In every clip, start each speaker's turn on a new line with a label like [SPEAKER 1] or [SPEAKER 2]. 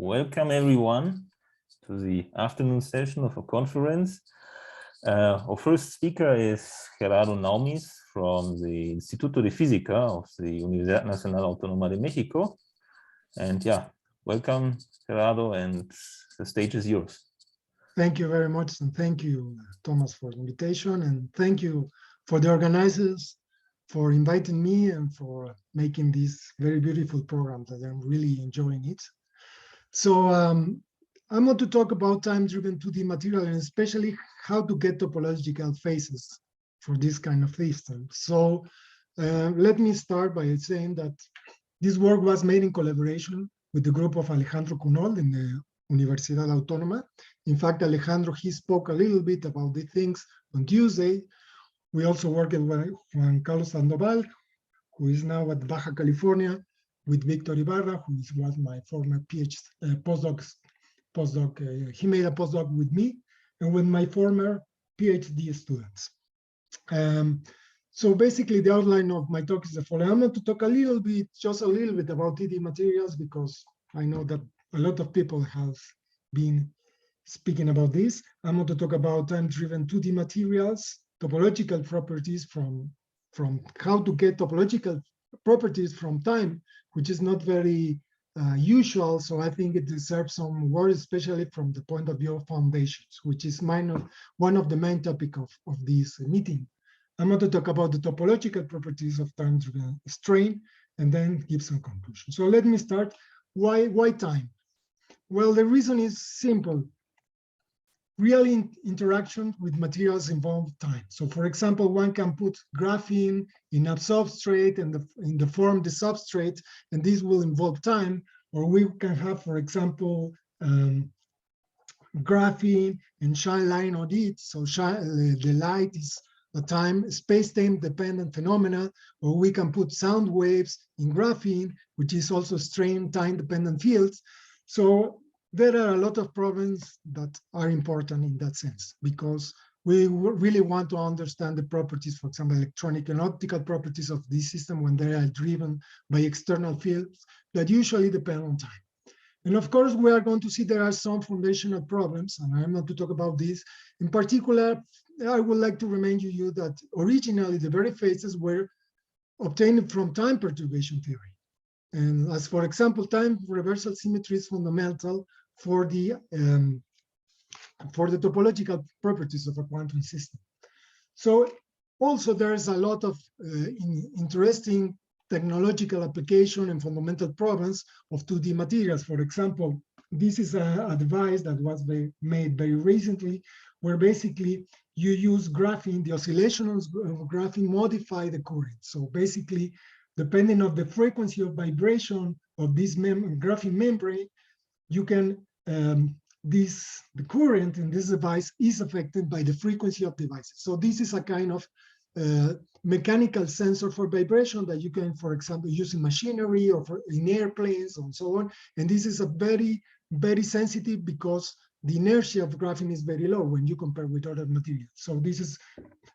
[SPEAKER 1] Welcome everyone to the afternoon session of a conference. Our first speaker is Gerardo Naumis from the Instituto de Física of the Universidad Nacional Autónoma de México. And yeah, welcome Gerardo, and the stage is yours.
[SPEAKER 2] Thank you very much, and thank you, Thomas, for the invitation, and thank you for the organizers for inviting me and for making this very beautiful program that I'm really enjoying it. So I'm going to talk about time-driven 2D material, and especially how to get topological phases for this kind of system. So let me start by saying that this work was made in collaboration with the group of Alejandro Cunol in the Universidad Autónoma. In fact, Alejandro, he spoke a little bit about the things on Tuesday. We also worked with Juan Carlos Sandoval, who is now at Baja California, with Victor Ibarra, who was my former PhD postdoc. He made a postdoc with me, and with my former PhD students. So basically, the outline of my talk is the following. I'm going to talk just a little bit about 2D materials, because I know that a lot of people have been speaking about this. I'm going to talk about time-driven 2D materials, topological properties from how to get topological properties from time, which is not very usual. So I think it deserves some work, especially from the point of view of foundations, which is one of the main topics of this meeting. I'm going to talk about the topological properties of time-driven strain, and then give some conclusions. So let me start. Why time? Well, the reason is simple. Real interaction with materials involve time. So for example, one can put graphene in a substrate and in the form the substrate, and this will involve time. Or we can have, for example, graphene and shine light on it. So the light is a space-time dependent phenomena. Or we can put sound waves in graphene, which is also strain time dependent fields. So there are a lot of problems that are important in that sense, because we really want to understand the properties, for example, electronic and optical properties of this system when they are driven by external fields that usually depend on time. And of course, we are going to see there are some foundational problems, and I'm going to talk about this. In particular, I would like to remind you that originally the very phases were obtained from time perturbation theory. And as for example, time reversal symmetry is fundamental for the topological properties of a quantum system. So also there is a lot of interesting technological application and fundamental problems of 2D materials. For example, this is a device that was made very recently, where basically you use graphene, the oscillations of graphene modify the current. So basically, depending on the frequency of vibration of this graphene membrane, you can, the current in this device is affected by the frequency of devices. So this is a kind of mechanical sensor for vibration that you can, for example, use in machinery or in airplanes and so on. And this is a very, very sensitive, because the inertia of graphene is very low when you compare with other materials. So this is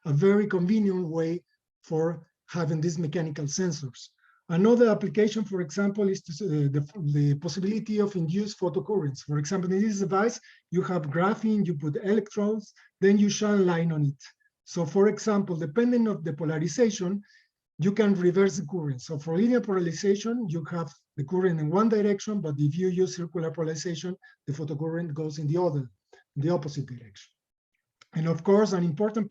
[SPEAKER 2] a very convenient way for having these mechanical sensors. Another application, for example, is the possibility of induced photocurrents. For example, in this device, you have graphene, you put electrodes, then you shine light on it. So for example, depending on the polarization, you can reverse the current. So for linear polarization, you have the current in one direction, but if you use circular polarization, the photocurrent goes in the opposite direction. And of course, an important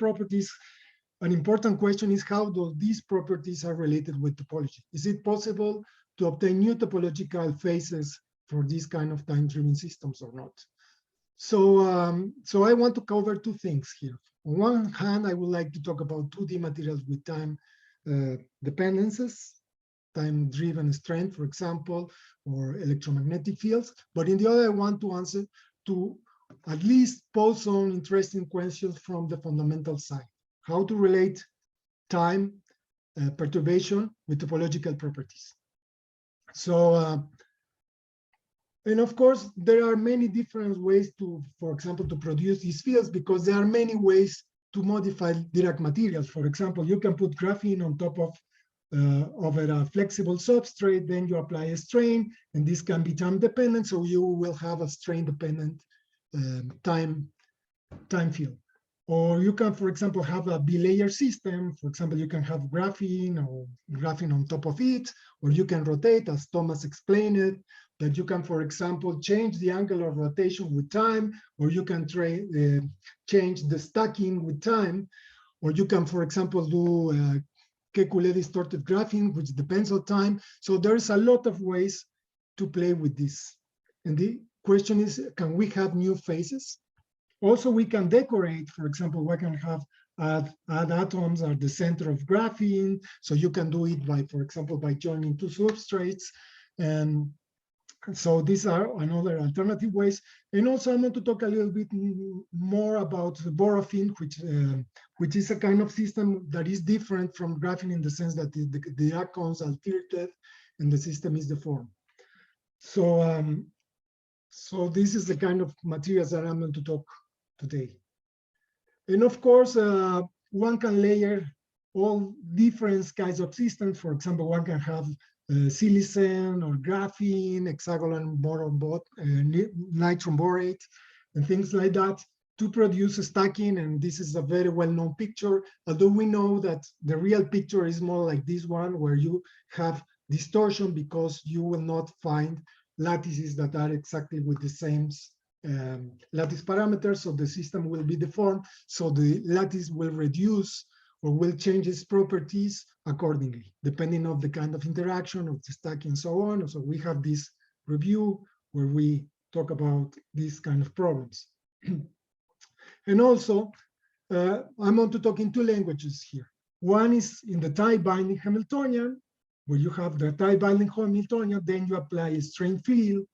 [SPEAKER 2] question is how these properties are related with topology. Is it possible to obtain new topological phases for these kind of time-driven systems or not? So, so I want to cover two things here. On one hand, I would like to talk about 2D materials with time dependencies, time-driven strength, for example, or electromagnetic fields. But in the other, I want to answer to at least pose some interesting questions from the fundamental side. How to relate time perturbation with topological properties. So, and of course, there are many different ways to, for example, to produce these fields, because there are many ways to modify Dirac materials. For example, you can put graphene on top of over a flexible substrate, then you apply a strain, and this can be time dependent, so you will have a strain dependent time field. Or you can, for example, have a bilayer system. For example, you can have graphene or graphene on top of it, or you can rotate, as Thomas explained it, that you can, for example, change the angle of rotation with time, or you can change the stacking with time, or you can, for example, do Kekulé distorted graphene, which depends on time. So there's a lot of ways to play with this. And the question is, can we have new phases? Also, we can decorate, for example, we can have add atoms at the center of graphene. So you can do it by, for example, by joining two substrates. And so these are another alternative ways. And also I want to talk a little bit more about the Borophene, which is a kind of system that is different from graphene in the sense that the atoms are tilted and the system is deformed. So, so this is the kind of materials that I'm going to talk today. And of course, one can layer all different kinds of systems. For example, one can have silicon or graphene, hexagonal nitron borate, and things like that to produce a stacking. And this is a very well-known picture, although we know that the real picture is more like this one, where you have distortion because you will not find lattices that are exactly with the same lattice parameters, so the system will be deformed, so the lattice will reduce or will change its properties accordingly, depending on the kind of interaction of the stack and so on. So we have this review where we talk about these kind of problems. And also, I'm going to talk in two languages here. One is in the tie-binding Hamiltonian, where you have the tie-binding Hamiltonian, then you apply a strain field.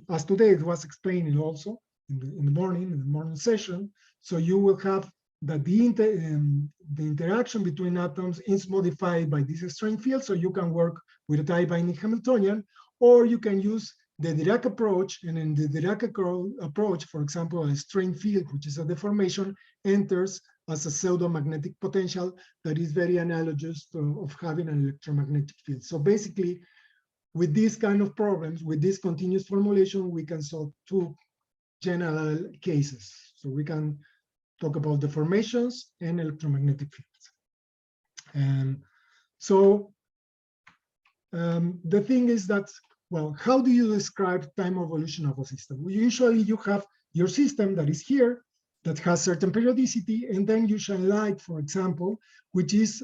[SPEAKER 2] As today it was explained also in the morning session. So you will have that the interaction between atoms is modified by this strain field. So you can work with a tie-binding Hamiltonian, or you can use the Dirac approach. And in the Dirac approach, for example, a strain field, which is a deformation, enters as a pseudo-magnetic potential that is very analogous of having an electromagnetic field. So basically, with these kind of problems, with this continuous formulation, we can solve two general cases. So we can talk about deformations and electromagnetic fields. And so the thing is that, well, how do you describe time evolution of a system? Well, usually you have your system that is here, that has certain periodicity, and then you shine light, for example, which is,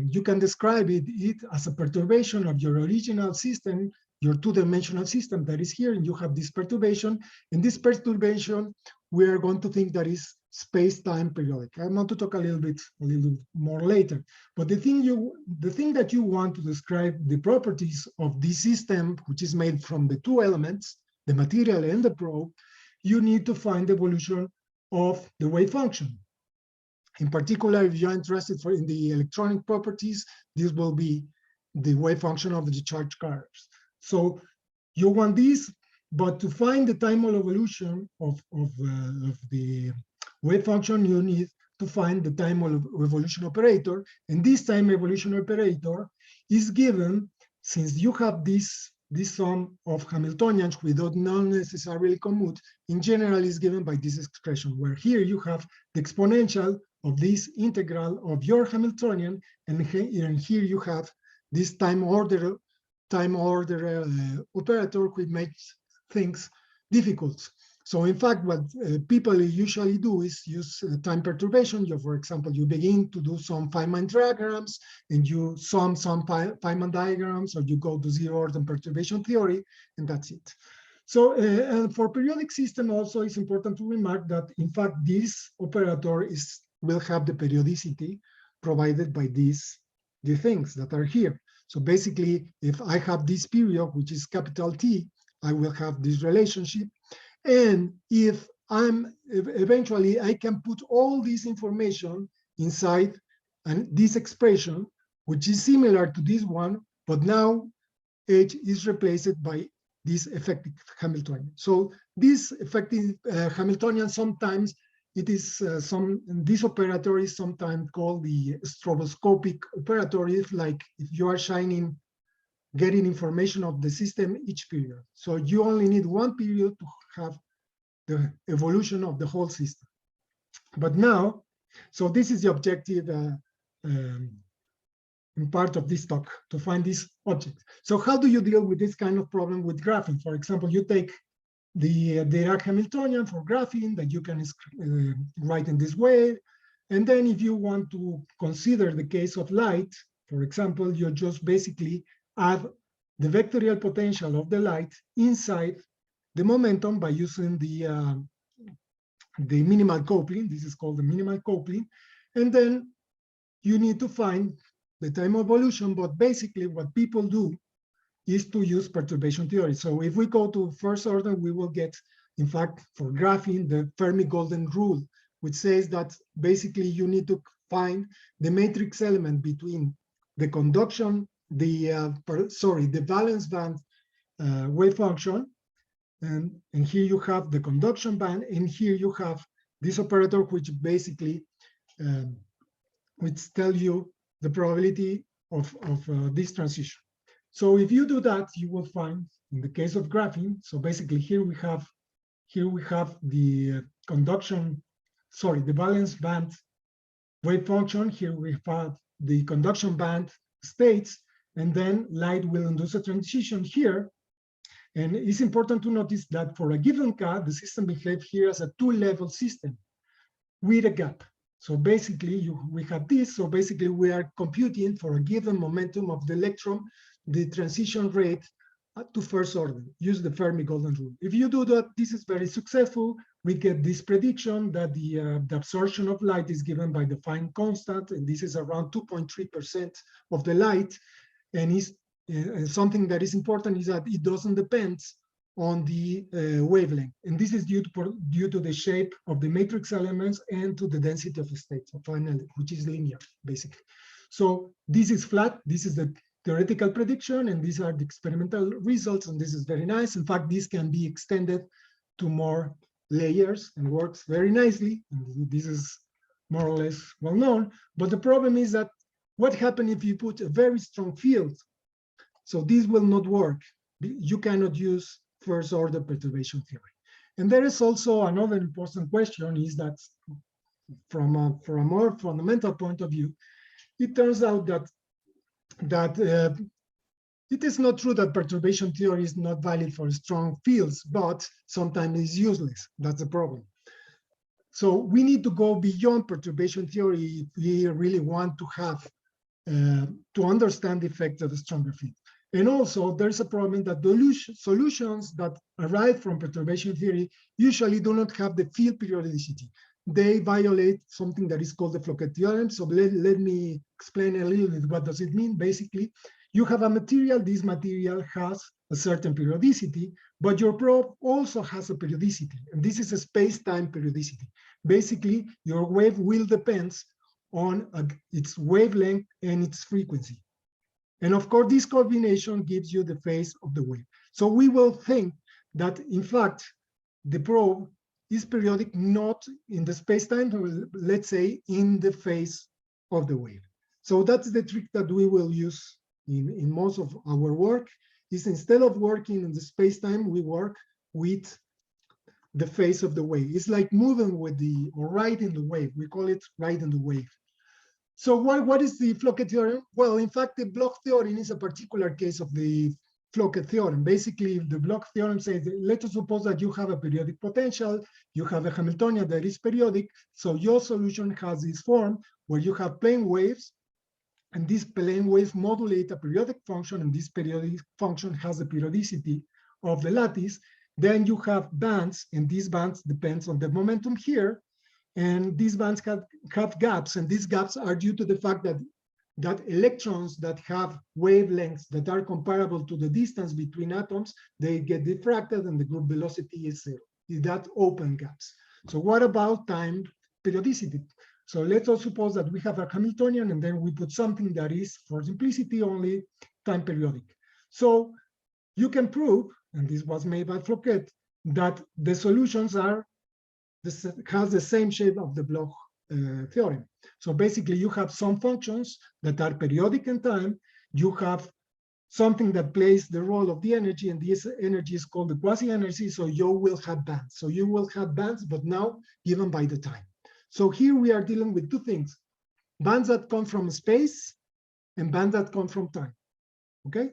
[SPEAKER 2] you can describe it as a perturbation of your original system, your two-dimensional system that is here, and you have this perturbation. And this perturbation, we are going to think that is space-time periodic. I'm going to talk a little more later. But the thing that you want to describe the properties of this system, which is made from the two elements, the material and the probe, you need to find the evolution of the wave function. In particular, if you're interested in the electronic properties, this will be the wave function of the charge carriers. So you want this, but to find the time evolution of the wave function, you need to find the time evolution operator. And this time evolution operator is given, since you have this sum of Hamiltonians without not necessarily commute, in general is given by this expression, where here you have the exponential of this integral of your Hamiltonian, and here you have this time order operator, which makes things difficult. So in fact, what people usually do is use time perturbation. For example, you begin to do some Feynman diagrams, and you sum some Feynman diagrams, or you go to zero-order perturbation theory, and that's it. So and for periodic system also, it's important to remark that in fact this operator will have the periodicity provided by the things that are here. So basically, if I have this period, which is capital T, I will have this relationship. And if eventually I can put all this information inside this expression, which is similar to this one, but now H is replaced by this effective Hamiltonian. So this effective Hamiltonian sometimes it is this operator is sometimes called the stroboscopic operator. If like if you are getting information of the system each period. So you only need one period to have the evolution of the whole system. But now, so this is the objective in part of this talk, to find this object. So how do you deal with this kind of problem with graphene? For example, you take the Dirac Hamiltonian for graphene that you can write in this way. And then if you want to consider the case of light, for example, you just basically add the vectorial potential of the light inside the momentum by using the minimal coupling. This is called the minimal coupling. And then you need to find the time of evolution, but basically what people do is to use perturbation theory. So if we go to first order, we will get, in fact, for graphene, the Fermi golden rule, which says that basically you need to find the matrix element between the conduction, the valence band wave function, and here you have the conduction band, and here you have this operator, which basically which tell you the probability of this transition. So if you do that, you will find in the case of graphene, so basically here we have the conduction, the valence band wave function. Here we have the conduction band states, and then light will induce a transition here. And it's important to notice that for a given cut, the system behaves here as a two-level system with a gap. So basically, we have this. So basically, we are computing for a given momentum of the electron, the transition rate to first order. Use the Fermi golden rule. If you do that, this is very successful. We get this prediction that the absorption of light is given by the Fine constant, and this is around 2.3% of the light. And something that is important is that it doesn't depend on the wavelength. And this is due to the shape of the matrix elements and to the density of the states of final, which is linear, basically. So this is flat. This is the theoretical prediction, and these are the experimental results. And this is very nice. In fact, this can be extended to more layers and works very nicely. And this is more or less well known. But the problem is that what happens if you put a very strong field? So this will not work. You cannot use first order perturbation theory. And there is also another important question, is that from a more fundamental point of view, it turns out that it is not true that perturbation theory is not valid for strong fields, but sometimes it's useless. That's the problem. So we need to go beyond perturbation theory if we really want to have to understand the effect of a stronger field. And also, there's a problem that the solutions that arrive from perturbation theory usually do not have the field periodicity. They violate something that is called the Floquet theorem. So let me explain a little bit what does it mean. Basically, you have a material. This material has a certain periodicity, but your probe also has a periodicity. And this is a space-time periodicity. Basically, your wave will depend on its wavelength and its frequency. And of course, this combination gives you the phase of the wave. So we will think that, in fact, the probe is periodic not in the space-time, let's say, in the phase of the wave. So that's the trick that we will use in most of our work, is instead of working in the space-time, we work with the phase of the wave. It's like moving with or riding the wave. We call it riding the wave. So what is the Floquet theorem? Well, in fact, the Bloch theorem is a particular case of the Floquet theorem. Basically, the Bloch theorem says, let us suppose that you have a periodic potential, you have a Hamiltonian that is periodic, so your solution has this form where you have plane waves, and these plane waves modulate a periodic function, and this periodic function has the periodicity of the lattice. Then you have bands, and these bands depends on the momentum here. And these bands have gaps, and these gaps are due to the fact that electrons that have wavelengths that are comparable to the distance between atoms, they get diffracted, and the group velocity is zero. Is that open gaps? So what about time periodicity? So let us suppose that we have a Hamiltonian, and then we put something that is, for simplicity, only time periodic. So you can prove, and this was made by Floquet, that the solutions are this has the same shape of the Bloch theorem. So basically, you have some functions that are periodic in time. You have something that plays the role of the energy, and this energy is called the quasi-energy. So you will have bands. So you will have bands, but now given by the time. So here we are dealing with two things: bands that come from space and bands that come from time. Okay.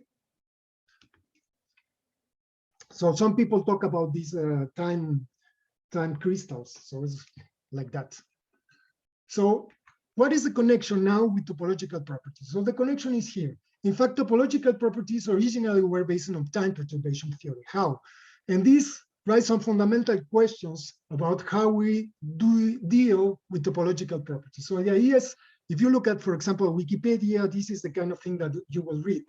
[SPEAKER 2] So some people talk about these time crystals. So it's like that. So what is the connection now with topological properties? So the connection is here. In fact, topological properties originally were based on time perturbation theory. How? And these raise some fundamental questions about how we deal with topological properties. So the idea is, if you look at, for example, Wikipedia, this is the kind of thing that you will read.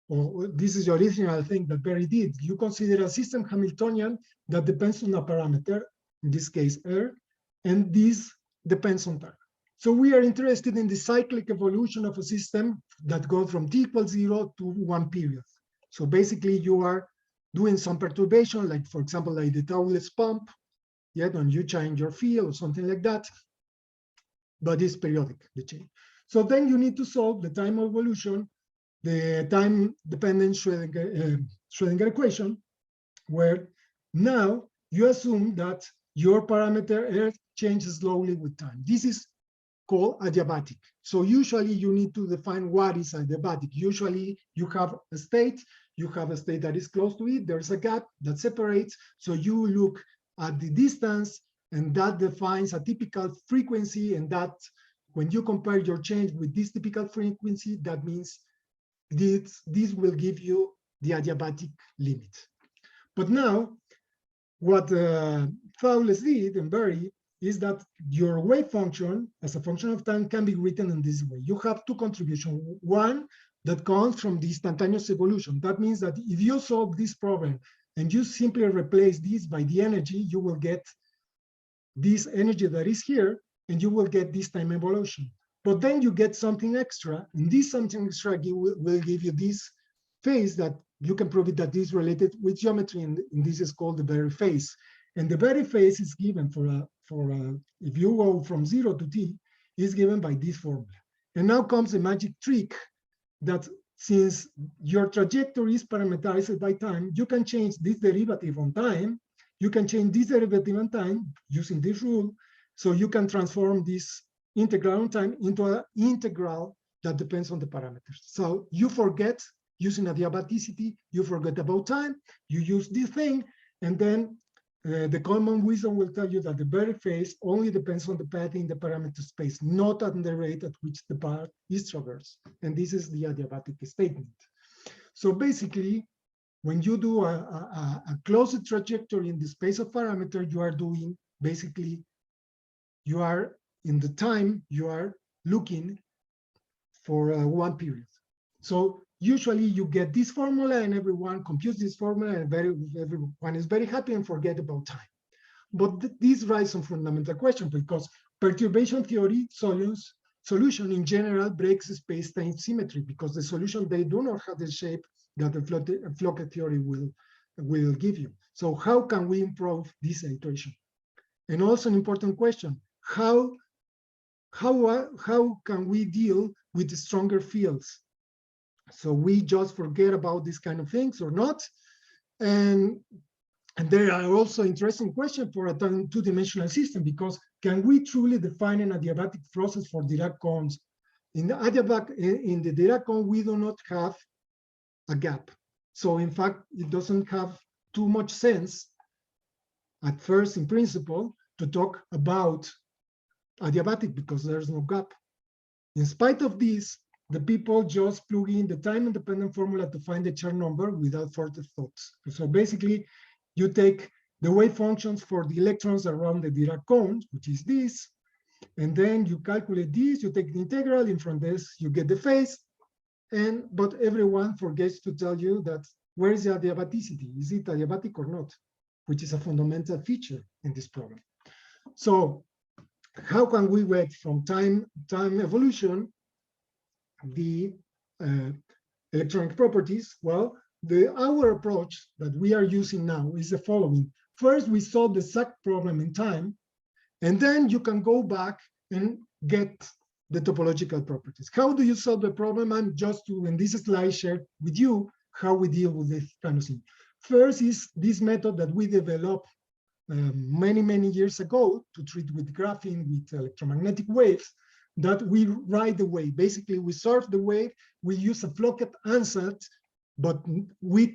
[SPEAKER 2] Or this is the original thing that Berry did. You consider a system Hamiltonian that depends on a parameter, in this case, R, and this depends on time. So we are interested in the cyclic evolution of a system that goes from t equals 0 to 1 period. So basically, you are doing some perturbation, like, for example, like the Twolevel pump, yeah, when you change your field or something like that, but it's periodic, the change. So then you need to solve the time evolution, the time-dependent Schrödinger equation, where now you assume that your parameter R changes slowly with time. This is called adiabatic. So usually you need to define what is adiabatic. Usually you have a state that is close to it, there's a gap that separates, so you look at the distance, and that defines a typical frequency, and that when you compare your change with this typical frequency, that means this will give you the adiabatic limit. But now, what Fowles did and Berry is that your wave function as a function of time can be written in this way. You have two contributions. One that comes from the instantaneous evolution. That means that if you solve this problem and you simply replace this by the energy, you will get this energy that is here, and you will get this time evolution. But then you get something extra, and this something extra will give you this phase that you can prove it that is related with geometry, and this is called the Berry phase. And the Berry phase is given if you go from 0 to t, is given by this formula. And now comes the magic trick that since your trajectory is parameterized by time, you can change this derivative on time. You can change this derivative on time using this rule. So you can transform this integral on time into an integral that depends on the parameters. So you forget using adiabaticity, you forget about time, you use this thing, and then the common wisdom will tell you that the Berry phase only depends on the path in the parameter space, not on the rate at which the path is traversed. And this is the adiabatic statement. So basically, when you do a closed trajectory in the space of parameter, you are doing basically, you are in the time, you are looking for one period. So usually you get this formula and everyone computes this formula and everyone is very happy and forget about time. But this raises some fundamental question, because perturbation theory solution in general breaks space-time symmetry, because the solution, they do not have the shape that the Floquet theory will give you. So how can we improve this iteration? And also an important question, how can we deal with the stronger fields? So we just forget about these kind of things or not? And there are also interesting questions for a two-dimensional system, because can we truly define an adiabatic process for Dirac cones? In the Dirac cone, we do not have a gap. So in fact, it doesn't have too much sense at first, in principle, to talk about adiabatic because there's no gap. In spite of this, the people just plug in the time-independent formula to find the Chern number without further thoughts. So basically, you take the wave functions for the electrons around the Dirac cone, which is this, and then you calculate this, you take the integral, and from this, you get the phase. But everyone forgets to tell you that where is the adiabaticity? Is it adiabatic or not? Which is a fundamental feature in this problem. So how can we get from time evolution the electronic properties? Well, our approach that we are using now is the following. First, we solve the exact problem in time, And then you can go back and get the topological properties. How do you solve the problem? I'm just to, in this slide, share with you how we deal with this kind of thing. First is this method that we developed many years ago to treat with graphene, with electromagnetic waves, that we ride the wave. Basically, we surf the wave, we use a Floquet ansatz, but with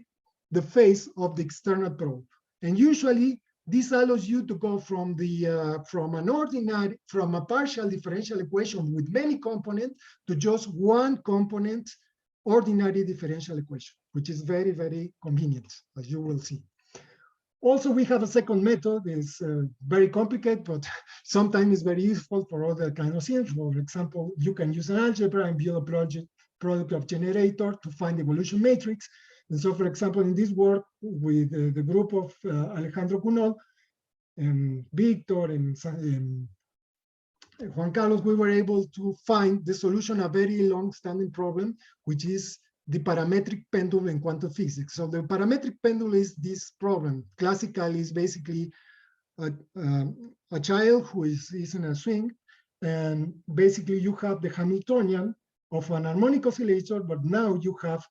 [SPEAKER 2] the phase of the external probe. And usually, this allows you to go from a partial differential equation with many components to just one component ordinary differential equation, which is very convenient, as you will see. Also, we have a second method. It's very complicated, but sometimes it's very useful for other kind of things. For example, you can use an algebra and build a product of generator to find the evolution matrix. And so, for example, in this work with the group of Alejandro Cunol and Victor and Juan Carlos, we were able to find the solution, a very long-standing problem, which is the parametric pendulum in quantum physics. So the parametric pendulum is this problem. Classically, is basically a child who is in a swing, and basically you have the Hamiltonian of an harmonic oscillator, but now you have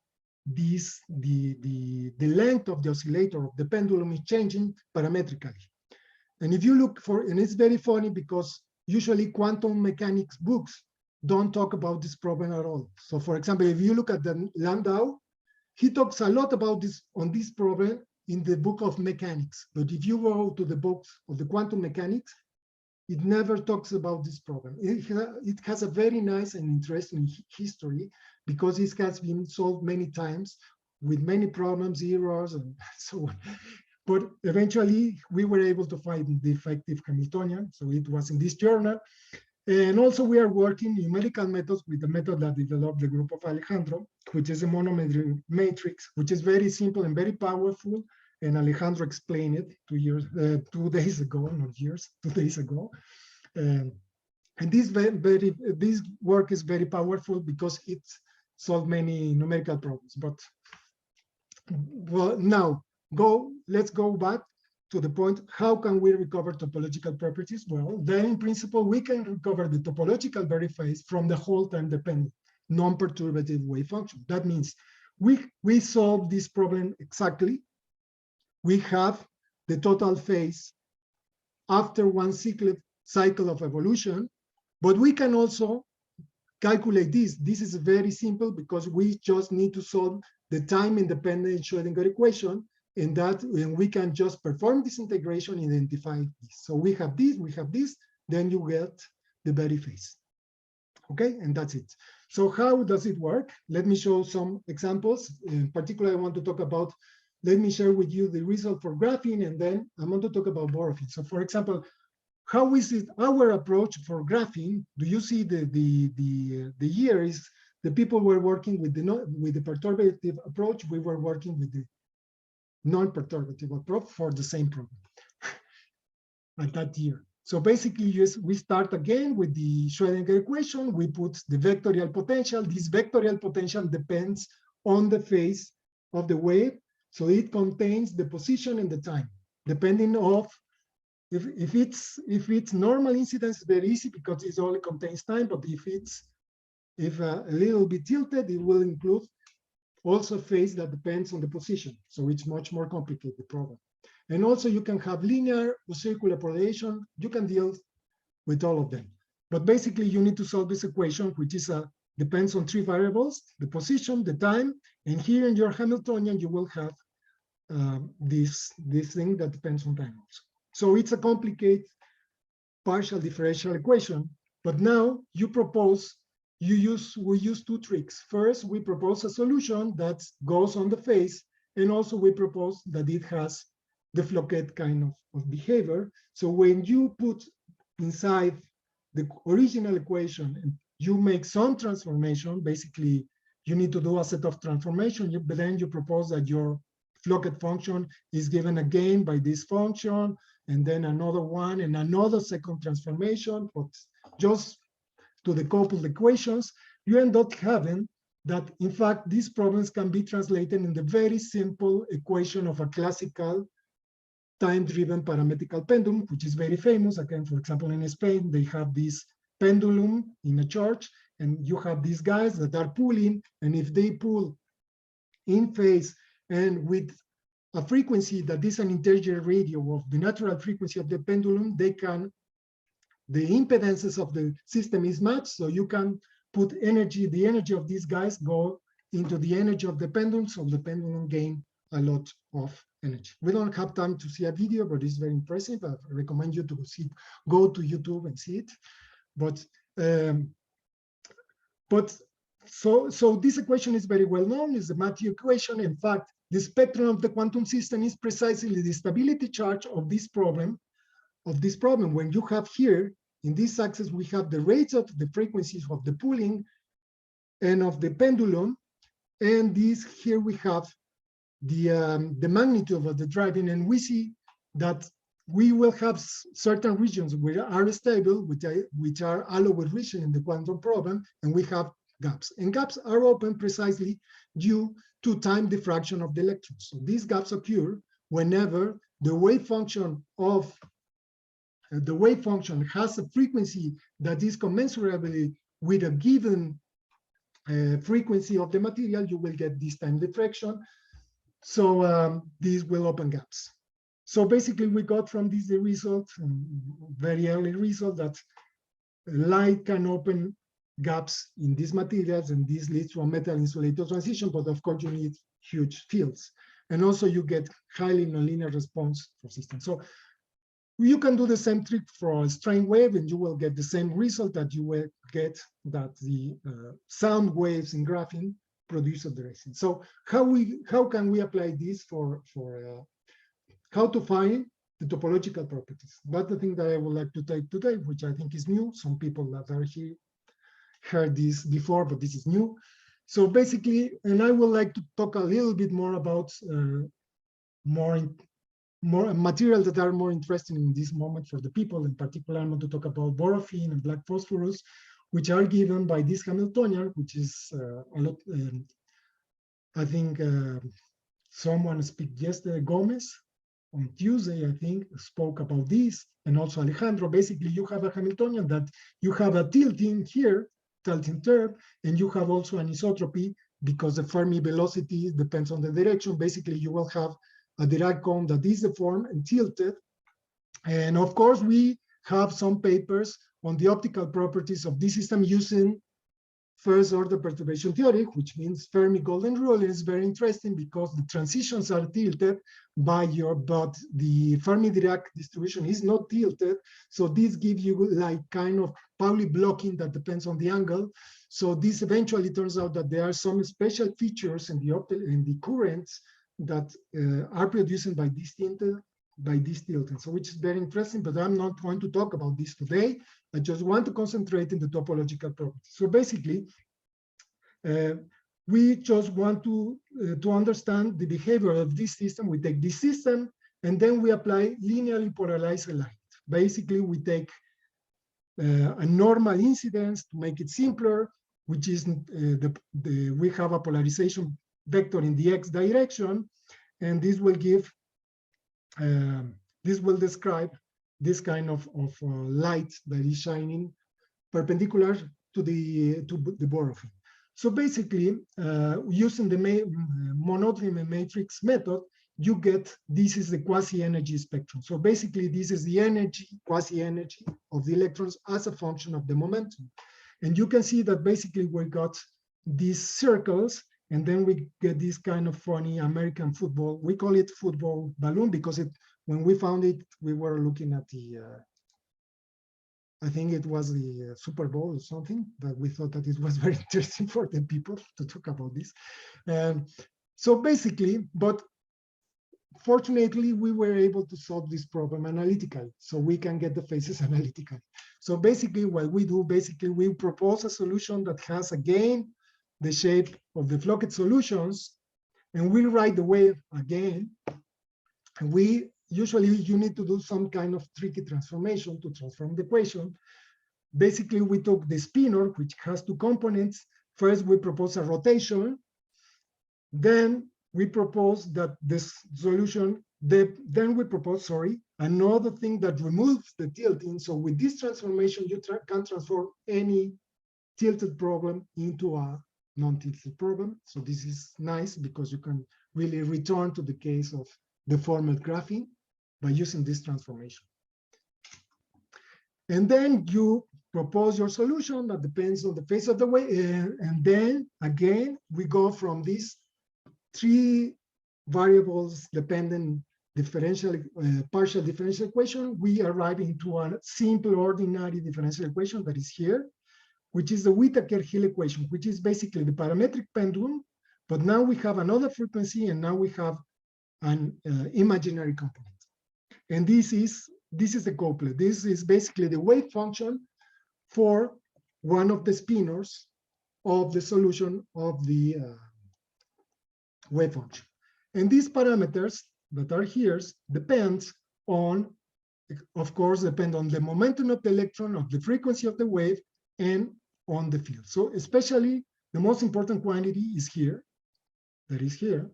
[SPEAKER 2] this the length of the oscillator of the pendulum is changing parametrically. And if you look for, and it's very funny because usually quantum mechanics books don't talk about this problem at all. So for example, if you look at the Landau, he talks a lot about this on this problem in the book of mechanics. But if you go to the books of the quantum mechanics, it never talks about this problem. It has a very nice and interesting history because it has been solved many times with many problems, errors, and so on. But eventually, we were able to find the effective Hamiltonian. So it was in this journal. And also, we are working numerical methods with the method that developed the group of Alejandro, which is a monometric matrix, which is very simple and very powerful. And Alejandro explained it 2 days ago, not years, 2 days ago. And this work is very powerful because it solved many numerical problems. But well, now, let's go back to the point, how can we recover topological properties? Well, then in principle, we can recover the topological very phase from the whole time-dependent non-perturbative wave function. That means we solve this problem exactly. We have the total phase after one cycle of evolution, but we can also calculate this. This is very simple because we just need to solve the time-independent Schrödinger equation, and we can just perform this integration, identify this. So we have this, then you get the very phase. Okay, and that's it. So how does it work? Let me show some examples. In particular, I want to talk about, let me share with you the result for graphene, and then I want to talk about Borophene. So for example, how is it our approach for graphene? Do you see the year is the people were working with the perturbative approach, we were working with the non-perturbative approach for the same problem at that year. So basically, yes, we start again with the Schrödinger equation. We put the vectorial potential. This vectorial potential depends on the phase of the wave. So it contains the position and the time, depending of if it's normal incidence, very easy because it only contains time. But if a little bit tilted, it will include also phase that depends on the position. So it's much more complicated, the problem. And also you can have linear or circular polarization. You can deal with all of them. But basically you need to solve this equation, which is depends on 3 variables, the position, the time, and here in your Hamiltonian, you will have this thing that depends on time also. So it's a complicated partial differential equation, but now you propose, we use 2 tricks. First, we propose a solution that goes on the phase, and also we propose that it has the Floquet kind of behavior. So when you put inside the original equation, and you make some transformation, basically you need to do a set of transformation, but then you propose that your Floquet function is given again by this function, and then another one, and another second transformation, but just to decouple the equations, you end up having that, in fact, these problems can be translated in the very simple equation of a classical time-driven parametrical pendulum, which is very famous. Again, for example, in Spain, they have this pendulum in a church, and you have these guys that are pulling, and if they pull in phase and with a frequency that is an integer radio of the natural frequency of the pendulum, the impedances of the system is matched, so you can put energy, the energy of these guys go into the energy of the pendulum, so the pendulum gain a lot of energy. We don't have time to see a video, but it's very impressive. I recommend you to see, go to YouTube and see it. So this equation is very well known, is the Mathieu equation. In fact, the spectrum of the quantum system is precisely the stability charge of this problem. When you have here, in this axis, we have the rates of the frequencies of the pulling and of the pendulum. And this here we have the magnitude of the driving. And we see that we will have certain regions which are stable, which are allowed regions in the quantum problem, and we have gaps. And gaps are open precisely due to time diffraction of the electrons. So these gaps occur whenever the wave function has a frequency that is commensurably with a given frequency of the material. You will get this time diffraction. So these will open gaps. So basically, we got from this the result, very early result, that light can open gaps in these materials, and this leads to a metal insulator transition. But of course, you need huge fields, and also you get highly nonlinear response for systems. So you can do the same trick for a strain wave, and you will get the same result that you will get that the sound waves in graphene produce at the racing. So how can we apply this for how to find the topological properties? That's the thing that I would like to take today, which I think is new. Some people that are here heard this before, but this is new. So basically, and I would like to talk a little bit more about more materials that are more interesting in this moment for the people. In particular, I'm going to talk about Borophene and black phosphorus, which are given by this Hamiltonian, which is a lot. I think someone spoke yesterday, Gomez, on Tuesday, I think, spoke about this, and also Alejandro. Basically, you have a Hamiltonian that you have a tilting here, tilting term, and you have also an isotropy because the Fermi velocity depends on the direction. Basically, you will have a Dirac cone that is deformed and tilted. And of course, we have some papers on the optical properties of this system using first order perturbation theory, which means Fermi golden rule. Is very interesting because the transitions are tilted but the Fermi Dirac distribution is not tilted. So this gives you like kind of Pauli blocking that depends on the angle. So this eventually turns out that there are some special features in the currents that are produced by this tilting, so which is very interesting, but I'm not going to talk about this today. I just want to concentrate in the topological properties. So basically, we just want to understand the behavior of this system. We take this system, and then we apply linearly polarized light. Basically, we take a normal incidence to make it simpler, which is we have a polarization vector in the x direction, and this will give this will describe this kind of light that is shining perpendicular to the Borophene. So basically, using the monodromy matrix method, you get, this is the quasi-energy spectrum. So basically, this is the energy, quasi-energy of the electrons as a function of the momentum. And you can see that basically we got these circles, and then we get this kind of funny American football. We call it football balloon because when we found it, we were looking at the, I think it was the Super Bowl or something, but we thought that it was very interesting for the people to talk about this. So basically, but fortunately, we were able to solve this problem analytically, so we can get the phases analytically. So basically, what we do, we propose a solution that has, again, the shape of the Floquet solutions, and we write the wave again. And usually you need to do some kind of tricky transformation to transform the equation. Basically, we took the spinor, which has two components. First, we propose a rotation. Then we propose that this solution then we propose, sorry, another thing that removes the tilting. So with this transformation, you can transform any tilted problem into a non-tilted problem. So this is nice because you can really return to the case of deformed graphene by using this transformation. And then you propose your solution that depends on the phase of the wave. And then again, we go from these three variables dependent partial differential equation. We arrive into a simple ordinary differential equation that is here, which is the Whittaker-Hill equation, which is basically the parametric pendulum. But now we have another frequency, and now we have an imaginary component. And this is the couplet. This is basically the wave function for one of the spinors of the solution of the wave function. And these parameters that are here depend on, of course, depend on the momentum of the electron, of the frequency of the wave, and on the field. So especially the most important quantity is here, that is here.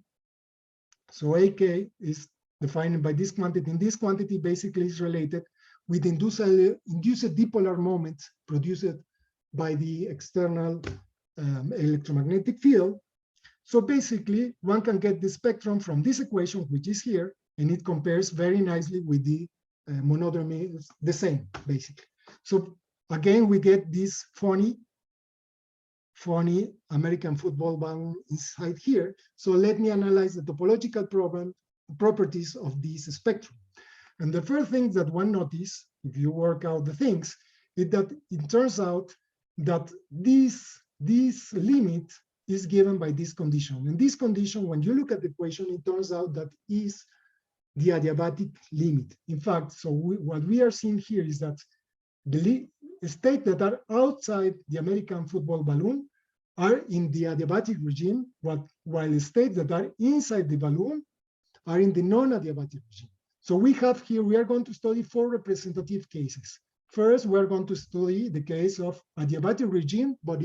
[SPEAKER 2] So AK is defined by this quantity, and this quantity basically is related with induced dipolar moments produced by the external electromagnetic field. So basically, one can get the spectrum from this equation, which is here, and it compares very nicely with the monodromy, the same, basically. So again, we get this funny American football balloon inside here. So let me analyze the topological properties of this spectrum. And the first thing that one notices, if you work out the things, is that it turns out that this limit is given by this condition. And this condition, when you look at the equation, it turns out that is the adiabatic limit. In fact, so what we are seeing here is that the states that are outside the American football balloon are in the adiabatic regime, while states that are inside the balloon are in the non-adiabatic regime. So we have here, we are going to study 4 representative cases. First, we're going to study the case of adiabatic regime, but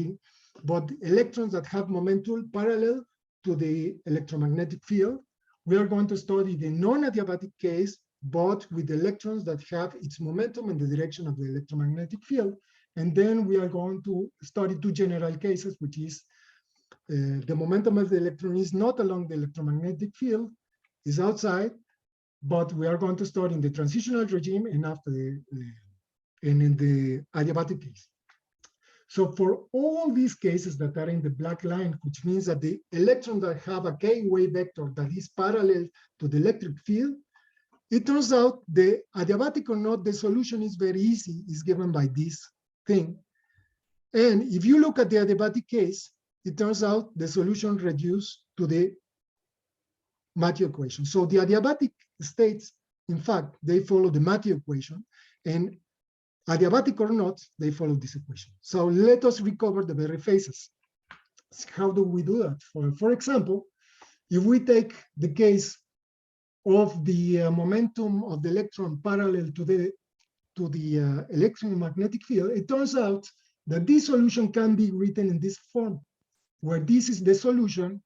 [SPEAKER 2] electrons that have momentum parallel to the electromagnetic field. We are going to study the non-adiabatic case, but with electrons that have its momentum in the direction of the electromagnetic field. And then we are going to study 2 general cases, which is the momentum of the electron is not along the electromagnetic field, is outside, but we are going to study in the transitional regime and and in the adiabatic case. So for all these cases that are in the black line, which means that the electrons that have a k-wave vector that is parallel to the electric field, it turns out the adiabatic or not, the solution is very easy, is given by this thing. And if you look at the adiabatic case, it turns out the solution reduced to the Mathieu equation. So the adiabatic states, in fact, they follow the Mathieu equation, and adiabatic or not, they follow this equation. So let us recover the very phases. How do we do that? For example, if we take the case of the momentum of the electron parallel to the electromagnetic field, it turns out that this solution can be written in this form, where this is the solution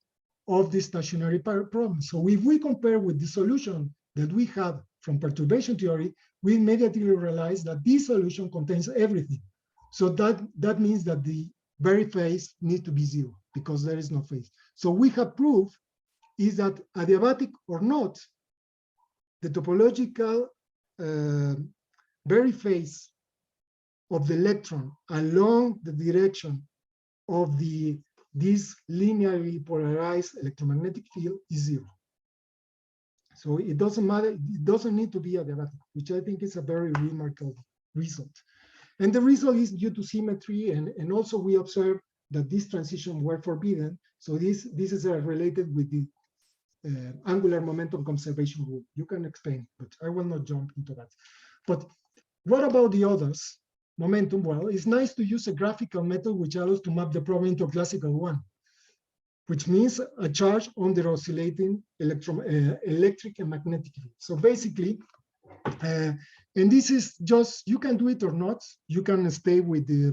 [SPEAKER 2] of the stationary problem. So if we compare with the solution that we have from perturbation theory, we immediately realize that this solution contains everything. So that means that the very phase needs to be 0 because there is no phase. So we have proved is that adiabatic or not, the topological very phase of the electron along the direction of this linearly polarized electromagnetic field is 0. So it doesn't matter, it doesn't need to be adiabatic, which I think is a very remarkable result. And the result is due to symmetry, and also we observe that these transitions were forbidden. So this is related with the angular momentum conservation rule. You can explain, but I will not jump into that. But what about the others? Momentum, well, it's nice to use a graphical method which allows to map the problem into a classical one, which means a charge on the oscillating electric and magnetic field. So basically, and this is just, you can do it or not. You can stay with the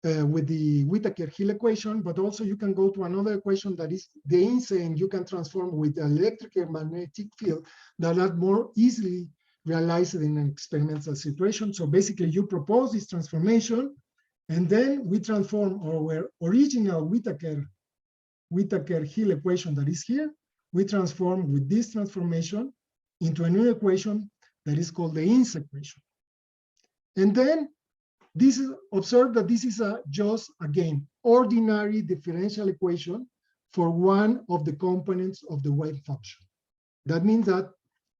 [SPEAKER 2] with the Whittaker-Hill equation, but also you can go to another equation that is the insane you can transform with the electromagnetic field that are more easily realized in an experimental situation. So basically you propose this transformation, and then we transform our original Whittaker-Hill equation that is here, we transform with this transformation into a new equation that is called the Ince equation. And then this is, observe that this is just, again, ordinary differential equation for one of the components of the wave function. That means that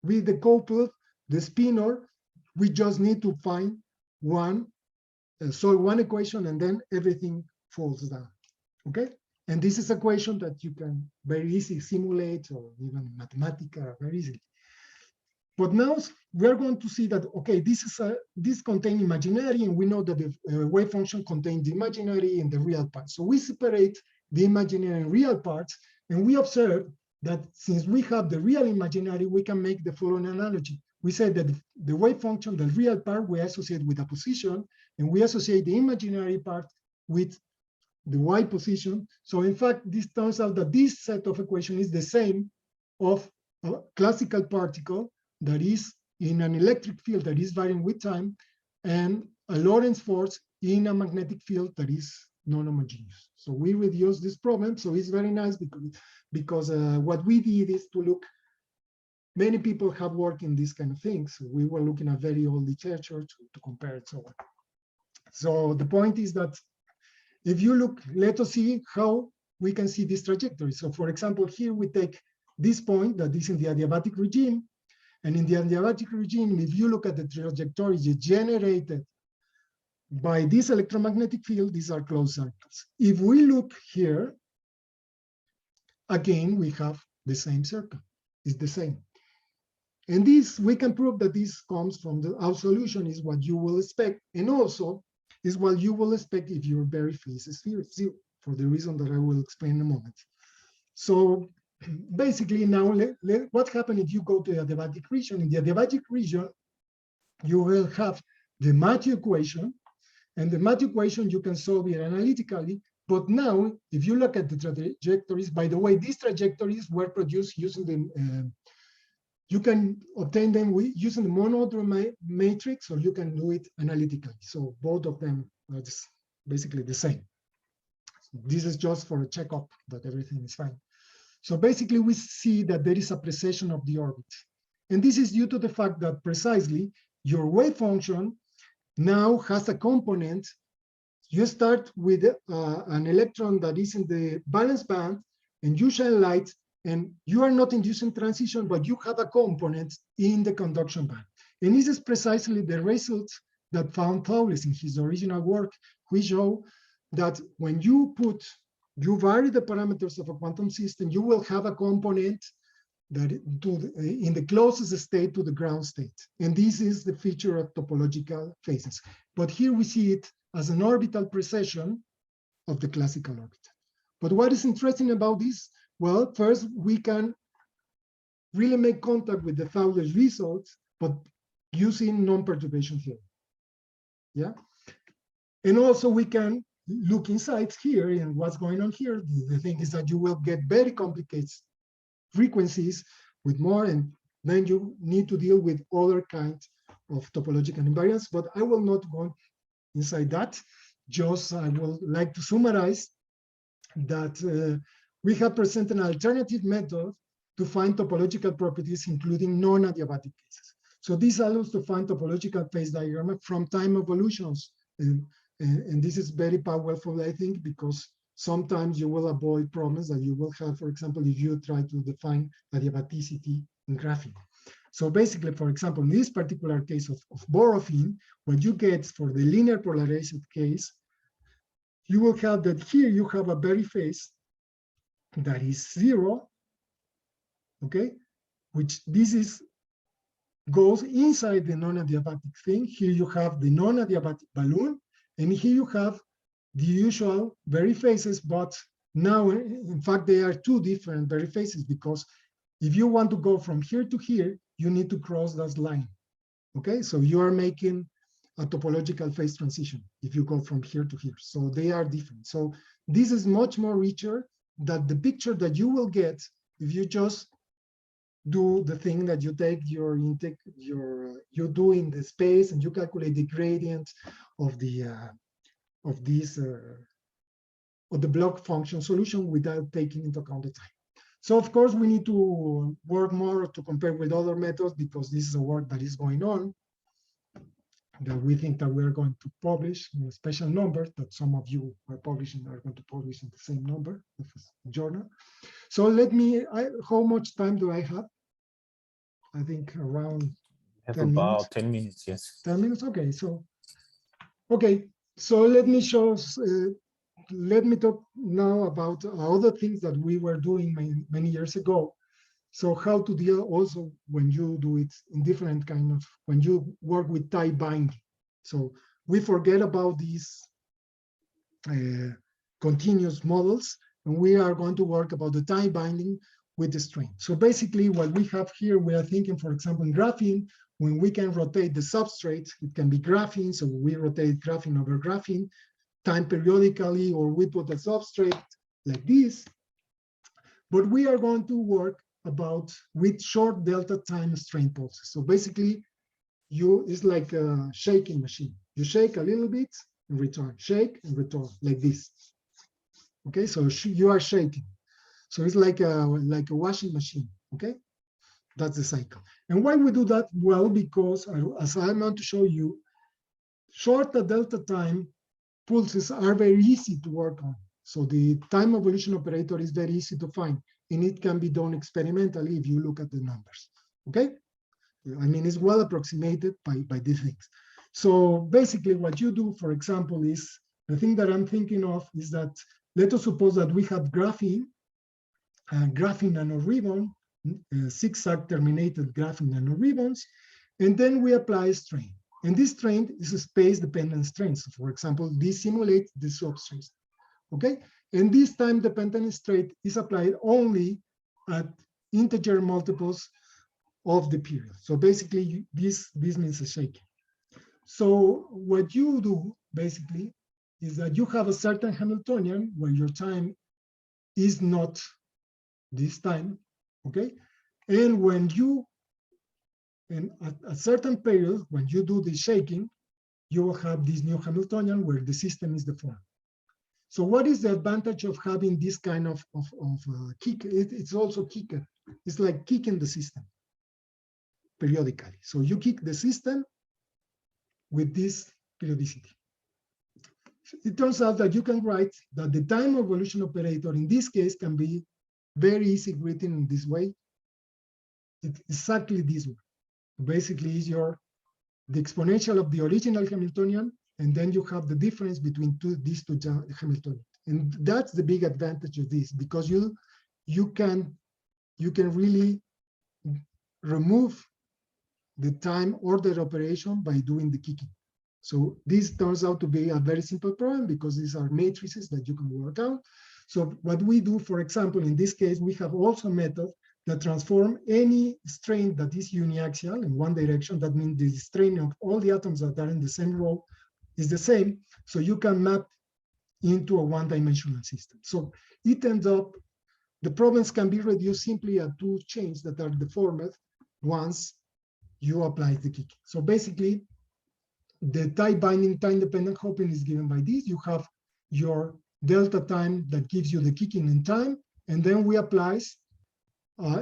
[SPEAKER 2] with the coupled, the spinor, we just need to find one, solve one equation, and then everything falls down, okay? And this is an equation that you can very easily simulate, or even Mathematica very easily. But now we're going to see that, okay, this contains imaginary, and we know that the wave function contains the imaginary and the real parts. So we separate the imaginary and real parts, and we observe that since we have the real imaginary, we can make the following analogy. We said that the wave function, the real part, we associate with a position, and we associate the imaginary part with the y position. So in fact, this turns out that this set of equations is the same of a classical particle that is in an electric field that is varying with time, and a Lorentz force in a magnetic field that is non-homogeneous. So we reduce this problem. So it's very nice because what we did is to look, many people have worked in these kind of things. So we were looking at very old literature to compare it, so on. So the point is that if you look, let us see how we can see this trajectory. So for example, here we take this point that is in the adiabatic regime. And in the adiabatic regime, if you look at the trajectories generated by this electromagnetic field, these are closed circles. If we look here, again, we have the same circle. It's the same. And this, we can prove that this comes from our solution is what you will expect. And also is what you will expect if your very phase is zero, for the reason that I will explain in a moment. So basically now, what happens if you go to the adiabatic region? In the adiabatic region, you will have the Mathieu equation, and the Mathieu equation you can solve it analytically. But now, if you look at the trajectories, by the way, these trajectories were produced using the, you can obtain them using the monodromy matrix, or you can do it analytically. So both of them are just basically the same. This is just for a checkup that everything is fine. So basically, we see that there is a precession of the orbit. And this is due to the fact that precisely your wave function now has a component. You start with an electron that is in the valence band, and you shine light, and you are not inducing transition, but you have a component in the conduction band. And this is precisely the result that found Twolevel in his original work, which show that when you vary the parameters of a quantum system, you will have a component that in the closest state to the ground state. And this is the feature of topological phases. But here we see it as an orbital precession of the classical orbit. But what is interesting about this? Well, first, we can really make contact with the Twolevel results, but using non-perturbation theory. Yeah. And also we can look inside here, and what's going on here. The thing is that you will get very complicated frequencies with more, and then you need to deal with other kinds of topological invariants, but I will not go inside that. Just I would like to summarize that we have presented an alternative method to find topological properties, including non-adiabatic cases. So this allows to find topological phase diagram from time evolutions. And this is very powerful, I think, because sometimes you will avoid problems that you will have, for example, if you try to define adiabaticity in graphene. So basically, for example, in this particular case of Borophene, what you get for the linear polarized case, you will have that here you have a very phase that is zero, okay, which this is goes inside the non-adiabatic thing. Here you have the non-adiabatic balloon, and here you have the usual very phases, but now, in fact, they are two different very phases, because if you want to go from here to here, you need to cross that line. Okay, so you are making a topological phase transition if you go from here to here. So they are different. So this is much more richer than the picture that you will get if you just do the thing that you take your intake, you do in the space, and you calculate the gradient of the of the block function solution without taking into account the time. So of course we need to work more to compare with other methods, because this is a work that is going on, that we think that we're going to publish in a special number that some of you are publishing are going to publish in the same number of journal. So let me, how much time do I have? I think around
[SPEAKER 1] Have
[SPEAKER 2] 10
[SPEAKER 1] about
[SPEAKER 2] minutes.
[SPEAKER 1] 10 minutes, yes.
[SPEAKER 2] 10 minutes, okay. So let me show, let me talk now about other things that we were doing many years ago. So how to deal also when you do it in different kind of, when you work with tie binding. So we forget about these continuous models, and we are going to work about the tie binding with the strain. So basically what we have here, we are thinking, for example, in graphene, when we can rotate the substrate, it can be graphene, so we rotate graphene over graphene, time periodically, or we put a substrate like this. But we are going to work about with short delta time strain pulses. So basically, it's like a shaking machine. You shake a little bit and return, shake and return, like this. Okay, so you are shaking. So it's like a washing machine. Okay, that's the cycle. And why we do that? Well, because as I'm going to show you, short delta time pulses are very easy to work on. So the time evolution operator is very easy to find, and it can be done experimentally if you look at the numbers. Okay, I mean, it's well approximated by these things. So basically what you do, for example, is the thing that I'm thinking of is that, let us suppose that we have graphene nanoribbon, zigzag terminated graphene nanoribbons, and then we apply strain. And this strain is a space-dependent strain. So for example, this simulates the substrates. Okay, and this time-dependent strain is applied only at integer multiples of the period. So basically, this means a shaking. So what you do basically is that you have a certain Hamiltonian where your time is not this time, okay? And when you, and at a certain period, when you do the shaking, you will have this new Hamiltonian where the system is deformed. So what is the advantage of having this kind of kick? It's also kicker. It's like kicking the system periodically. So you kick the system with this periodicity. It turns out that you can write that the time evolution operator in this case can be very easy written in this way. It's exactly this way. Basically, is the exponential of the original Hamiltonian, and then you have the difference between these two Hamiltonians. And that's the big advantage of this, because you can really remove the time order operation by doing the kicking. So this turns out to be a very simple problem, because these are matrices that you can work out. So what we do, for example, in this case, we have also a method that transform any strain that is uniaxial in one direction. That means the strain of all the atoms that are in the same row is the same. So you can map into a one-dimensional system. So it ends up, the problems can be reduced simply at two chains that are deformed once you apply the kicking. So basically, the tie binding time-dependent hopping is given by this. You have your delta time that gives you the kicking in time, and then we apply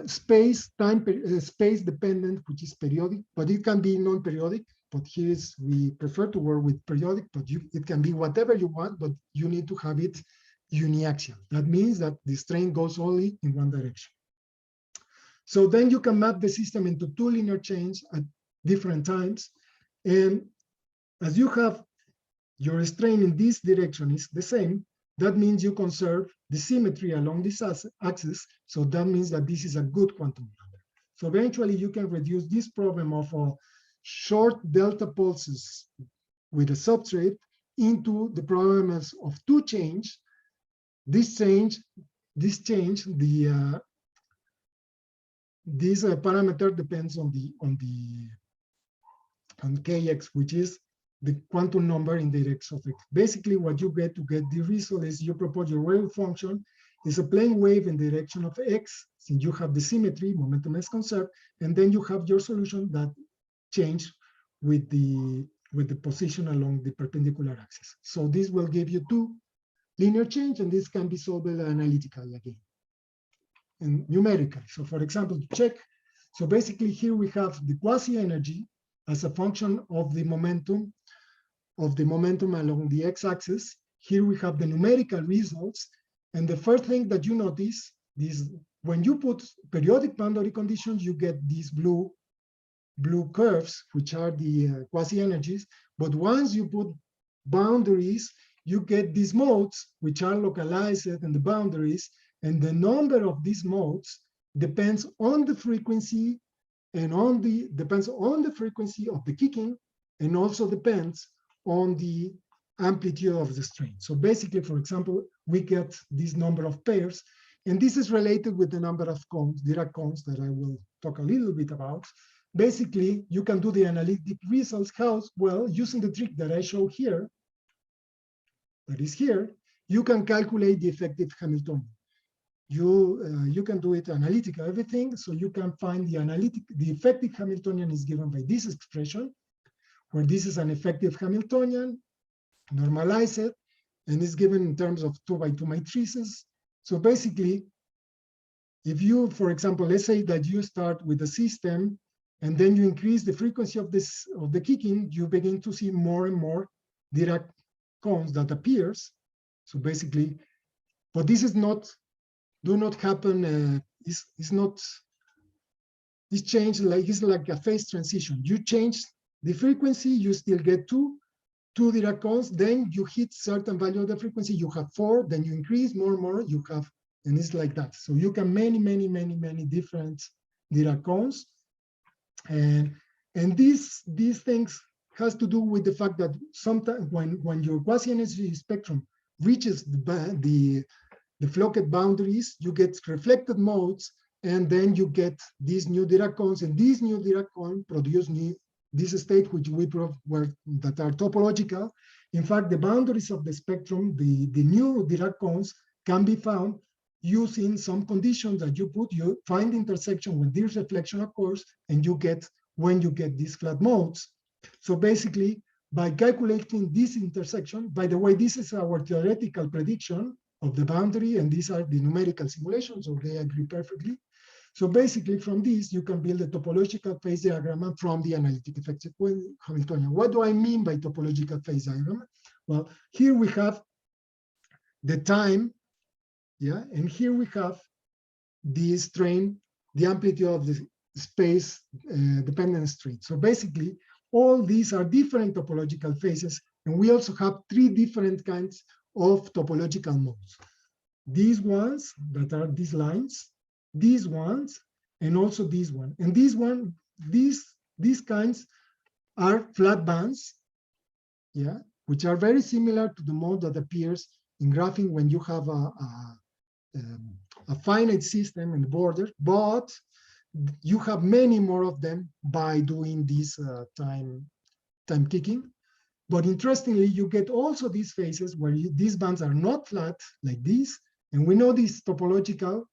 [SPEAKER 2] space-dependent, which is periodic, but it can be non-periodic. But here is, we prefer to work with periodic, but it can be whatever you want, but you need to have it uniaxial. That means that the strain goes only in one direction. So then you can map the system into two linear chains at different times. And as you have your strain in this direction is the same, that means you conserve the symmetry along this axis. So that means that this is a good quantum number. So eventually you can reduce this problem of short delta pulses with a substrate into the problem of two change. This parameter depends on kx, which is the quantum number in the x of x. Basically, what you get to get the result is you propose your wave function is a plane wave in the direction of x, since you have the symmetry, momentum is conserved, and then you have your solution that change with the position along the perpendicular axis. So this will give you two linear change, and this can be solved analytically again and numerically. So for example, to check, so basically here we have the quasi-energy as a function of the momentum along the x-axis. Here we have the numerical results. And the first thing that you notice is when you put periodic boundary conditions, you get these blue curves, which are the quasi-energies. But once you put boundaries, you get these modes, which are localized in the boundaries. And the number of these modes depends on the frequency and depends on the frequency of the kicking, and also depends on the amplitude of the strain. So basically, for example, we get this number of pairs, and this is related with the number of cones, Dirac cones, that I will talk a little bit about. Basically, you can do the analytic results. How? Well, using the trick that I show here, that is here, you can calculate the effective Hamiltonian. You can do it analytical, everything, so you can find the effective Hamiltonian is given by this expression, where this is an effective Hamiltonian, normalize it, and it's given in terms of 2 by 2 matrices. So basically, if you, for example, let's say that you start with a system and then you increase the frequency of the kicking, you begin to see more and more Dirac cones that appears. So basically, but this is not, do not happen, it's not, this change, like, it's like a phase transition. You change the frequency, you still get two Dirac cones, then you hit certain value of the frequency, you have 4, then you increase more and more, you have, and it's like that. So you can many different Dirac cones. And these things has to do with the fact that sometimes when your quasi-energy spectrum reaches the Floquet boundaries, you get reflected modes, and then you get these new Dirac cones, and these new Dirac cones produce this state which we prove that are topological. In fact, the boundaries of the spectrum, the new Dirac cones can be found using some conditions that you find the intersection when this reflection occurs, and you get when you get these flat modes. So basically, by calculating this intersection, by the way, this is our theoretical prediction of the boundary, and these are the numerical simulations, so they agree perfectly. So basically, from this, you can build a topological phase diagram from the analytic effective Hamiltonian. What do I mean by topological phase diagram? Well, here we have the time, yeah, and here we have the strain, the amplitude of the space dependent strain. So basically, all these are different topological phases, and we also have 3 different kinds of topological modes. These ones that are these lines, these ones, and also this one. And these kinds are flat bands, yeah, which are very similar to the mode that appears in graphene when you have a finite system in the border, but you have many more of them by doing this time kicking. But interestingly, you get also these phases where these bands are not flat like this, and we know this topological.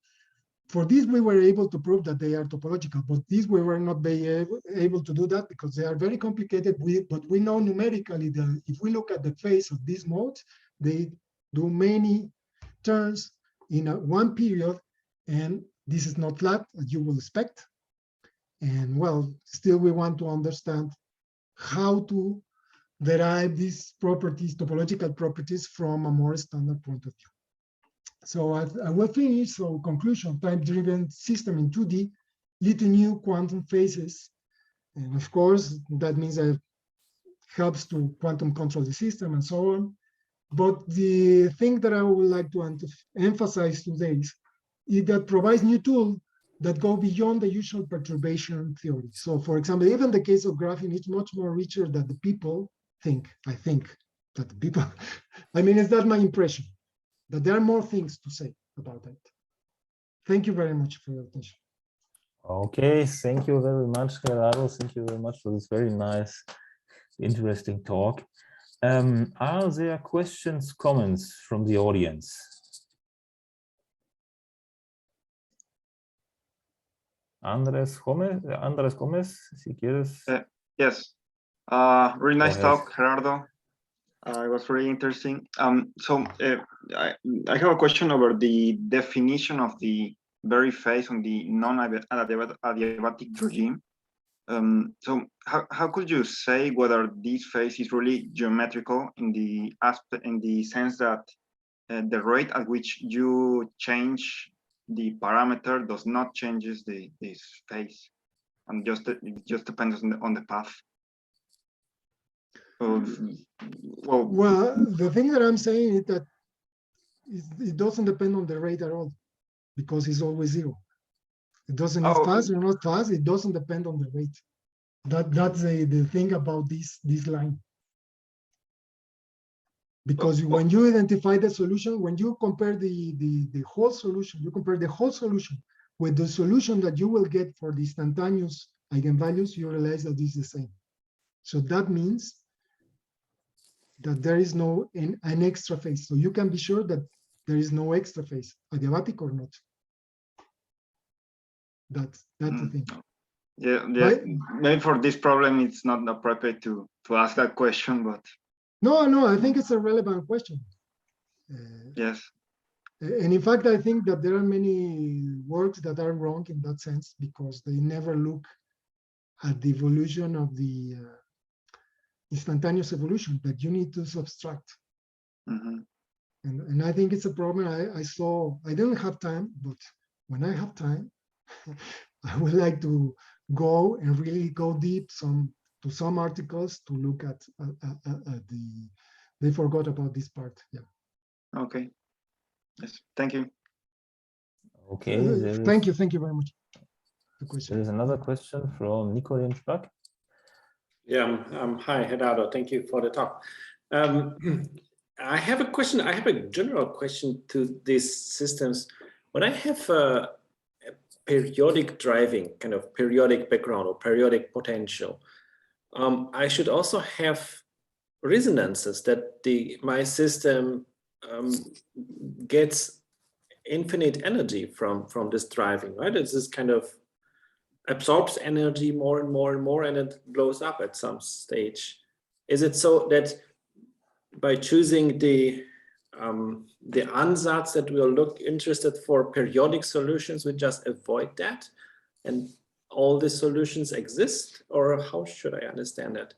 [SPEAKER 2] For this, we were able to prove that they are topological, but these we were not able to do that because they are very complicated. But we know numerically that if we look at the phase of these modes, they do many turns in one period, and this is not flat, as you will expect. And well, still we want to understand how to derive these properties, topological properties, from a more standard point of view. So I will finish. So conclusion, time-driven system in 2D lead to new quantum phases. And of course, that means that it helps to quantum control the system and so on. But the thing that I would like to emphasize today is that provides new tools that go beyond the usual perturbation theory. So for example, even the case of graphene is much more richer than the people think. I think that the people, I mean, is that my impression? That there are more things to say about it. Thank you very much for your attention.
[SPEAKER 1] Okay, thank you very much, Gerardo. Thank you very much for this very nice interesting talk. Are there questions, comments from the audience? Andrés Gómez, si quieres.
[SPEAKER 3] Yes. Really nice talk, Gerardo. It was very interesting. I have a question over the definition of the very phase on the non-adiabatic regime. So how could you say whether this phase is really geometrical in the aspect, in the sense that the rate at which you change the parameter does not changes this phase, and it just depends on the path?
[SPEAKER 2] Well, the thing that I'm saying is that it doesn't depend on the rate at all, because it's always zero. It doesn't be fast or not fast. It doesn't depend on the rate. That's the thing about this line. Because when you identify the solution, when you compare the whole solution, you compare the whole solution with the solution that you will get for the instantaneous eigenvalues, you realize that this is the same. So that means that there is no an extra phase. So you can be sure that there is no extra phase, adiabatic or not. That's the thing.
[SPEAKER 3] Yeah. Right? Maybe for this problem, it's not appropriate to ask that question, but
[SPEAKER 2] no, I think it's a relevant question.
[SPEAKER 3] Yes.
[SPEAKER 2] And in fact, I think that there are many works that are wrong in that sense, because they never look at the evolution of the instantaneous evolution that you need to subtract.
[SPEAKER 3] Mm-hmm.
[SPEAKER 2] And I think it's a problem. I don't have time, but when I have time, I would like to go and really go deep to some articles to look at they forgot about this part. Yeah.
[SPEAKER 3] Okay. Yes. Thank you.
[SPEAKER 1] Okay.
[SPEAKER 2] Thank you very much.
[SPEAKER 1] There is another question from Nico Spack.
[SPEAKER 4] Yeah. Hi, Gerardo. Thank you for the talk. I have a question. I have a general question to these systems. When I have a periodic driving, kind of periodic background or periodic potential, I should also have resonances that my system gets infinite energy from this driving, right? It's this kind of absorbs energy more and more and more, and it blows up at some stage. Is it so that by choosing the ansatz that we'll interested for periodic solutions, we just avoid that and all the solutions exist? Or how should I understand that?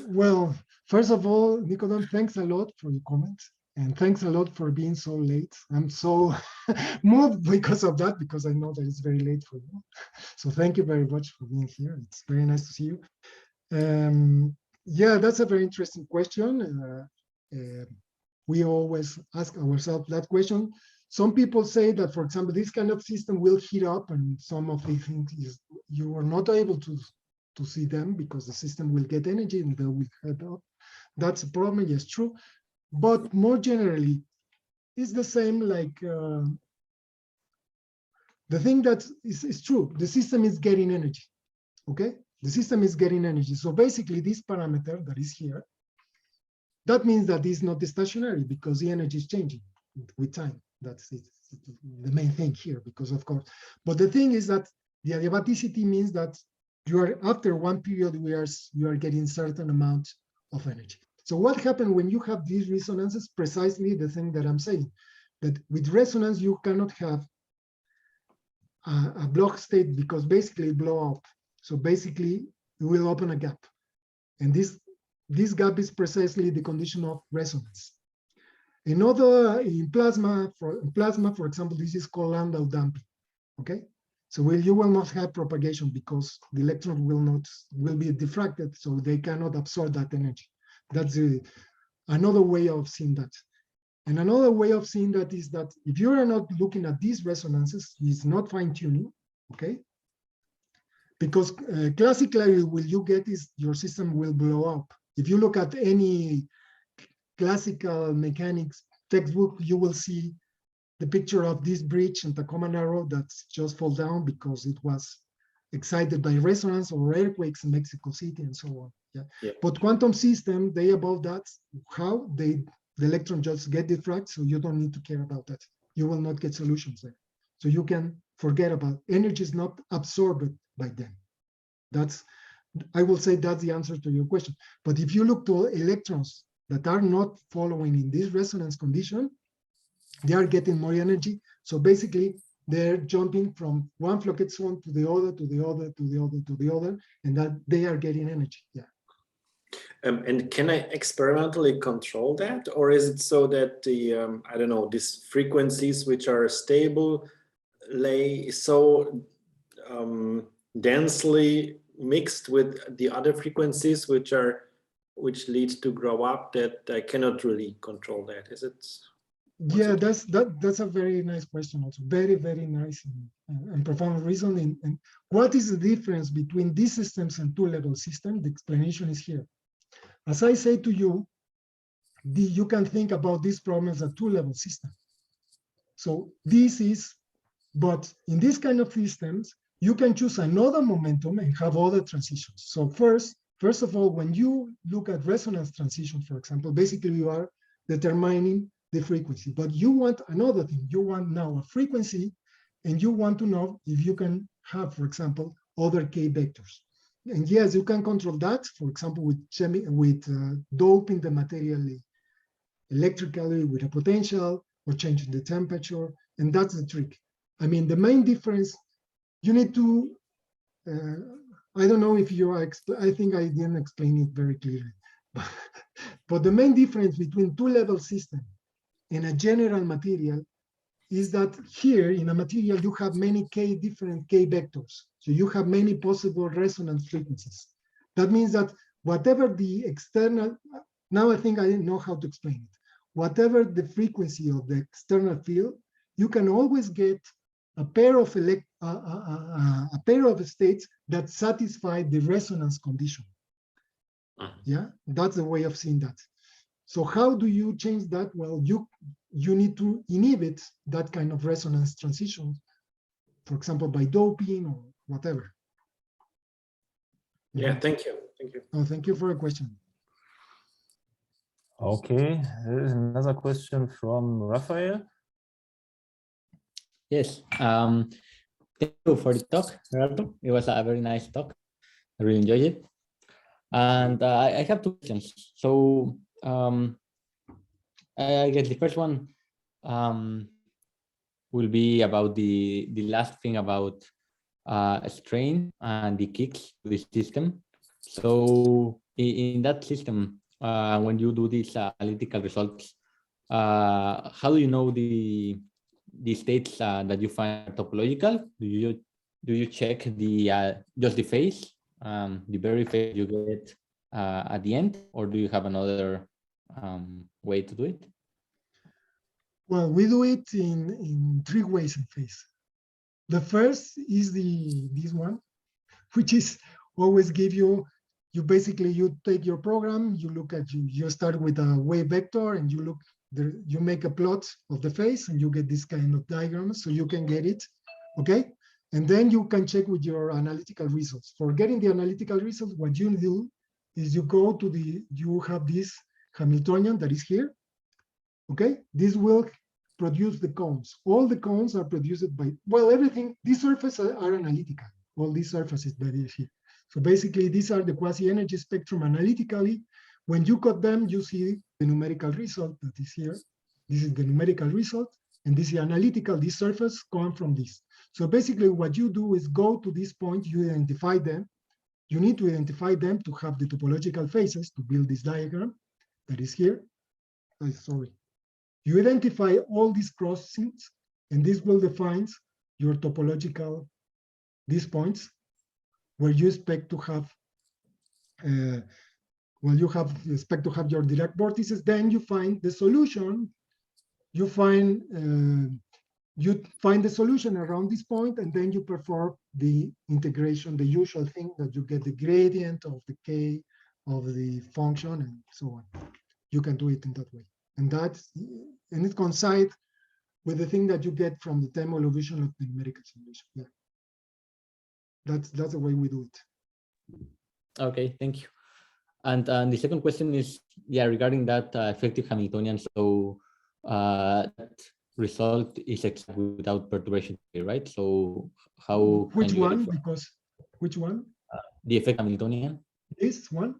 [SPEAKER 2] Well, first of all, Nicolas, thanks a lot for your comments, and thanks a lot for being so late. I'm so moved because of that, because I know that it's very late for you. So thank you very much for being here. It's very nice to see you. Yeah, that's a very interesting question. We always ask ourselves that question. Some people say that, for example, this kind of system will heat up, and some of the things is you are not able to see them because the system will get energy and they will heat up. That's a problem, yes, true. But more generally, it's the same, like the thing that is true, the system is getting energy, okay? The system is getting energy. So basically this parameter that is here, that means that it's not stationary because the energy is changing with time. That's it, the main thing here, because of course. But the thing is that the adiabaticity means that you are, after one period, you are getting certain amount of energy. So what happens when you have these resonances? Precisely the thing that I'm saying, that with resonance, you cannot have a block state because basically it blow up. So basically you will open a gap. And this gap is precisely the condition of resonance. In plasma, for example, this is called Landau damping, okay? So you will not have propagation because the electron will be diffracted, so they cannot absorb that energy. That's another way of seeing that. And another way of seeing that is that if you are not looking at these resonances, it's not fine-tuning, okay? Because classically, what you get is your system will blow up. If you look at any classical mechanics textbook, you will see the picture of this bridge and Tacoma Narrow that's just fall down because it was excited by resonance or earthquakes in Mexico City and so on.
[SPEAKER 4] Yeah.
[SPEAKER 2] But quantum system, they above that, how the electron just get diffract, so you don't need to care about that. You will not get solutions there. So you can forget about energy is not absorbed by them. That's, I will say that's the answer to your question. But if you look to electrons that are not following in this resonance condition, they are getting more energy. So basically, they're jumping from one Floquet zone to the other, to the other, to the other, to the other, and that they are getting energy. Yeah.
[SPEAKER 4] And can I experimentally control that, or is it so that the I don't know, these frequencies which are stable lay so densely mixed with the other frequencies which lead to grow up that I cannot really control that? Is it?
[SPEAKER 2] Yeah, that's a very nice question. Also, very nice and profound reasoning. And what is the difference between these systems and two-level system? The explanation is here. As I say to you, you can think about this problem as a two-level system. So this is, but in this kind of systems, you can choose another momentum and have other transitions. So first of all, when you look at resonance transition, for example, basically you are determining the frequency, but you want another thing. You want now a frequency, and you want to know if you can have, for example, other k vectors. And yes, you can control that, for example, with doping the material electrically with a potential or changing the temperature, and that's the trick. I mean, the main difference, you need to, I don't know if you are, I think I didn't explain it very clearly, but the main difference between two-level system and a general material is that here in a material, you have many different k vectors. So you have many possible resonance frequencies. That means that whatever the external, now I think I know how to explain it. Whatever the frequency of the external field, you can always get a pair of states that satisfy the resonance condition. Yeah, that's the way of seeing that. So how do you change that? Well, you need to inhibit that kind of resonance transition, for example, by doping or whatever.
[SPEAKER 4] Yeah, thank you. Thank you.
[SPEAKER 2] Oh, thank you for your question.
[SPEAKER 1] Okay, there is another question from Raphael.
[SPEAKER 5] Yes, thank you for the talk, Gerardo. It was a very nice talk. I really enjoyed it. And I have two questions. So I guess the first one will be about the last thing about strain and the kicks to the system. So in that system, when you do these analytical results, how do you know the states that you find topological? Do you check the just the phase, the very phase you get at the end, or do you have another way to do it?
[SPEAKER 2] Well, we do it in three ways in phase. The first is this one, which is always give you basically, you take your program, you look at, you start with a wave vector, and you look, you make a plot of the phase, and you get this kind of diagram, so you can get it, okay? And then you can check with your analytical results. For getting the analytical results, what you do is you go to you have this Hamiltonian that is here, okay? This will produce the cones. All the cones are produced by, well, everything, these surfaces are analytical. All these surfaces that is here. So basically, these are the quasi-energy spectrum analytically. When you cut them, you see the numerical result that is here. This is the numerical result, and this is analytical. This surface comes from this. So basically, what you do is go to this point, you identify them. You need to identify them to have the topological phases to build this diagram that is here. Sorry. You identify all these crossings, and this will define your topological, these points, where you expect to have, expect to have your Dirac vortices. Then you find the solution. You find the solution around this point, and then you perform the integration, the usual thing that you get the gradient of the k of the function and so on. You can do it in that way, and it coincides with the thing that you get from the time evolution of the numerical simulation. Yeah. That's the way we do it.
[SPEAKER 5] Okay, thank you. And the second question is, yeah, regarding that effective Hamiltonian. So that result is exact without perturbation, right? So how
[SPEAKER 2] Which
[SPEAKER 5] can you
[SPEAKER 2] one? Because which one?
[SPEAKER 5] The effect Hamiltonian.
[SPEAKER 2] This one?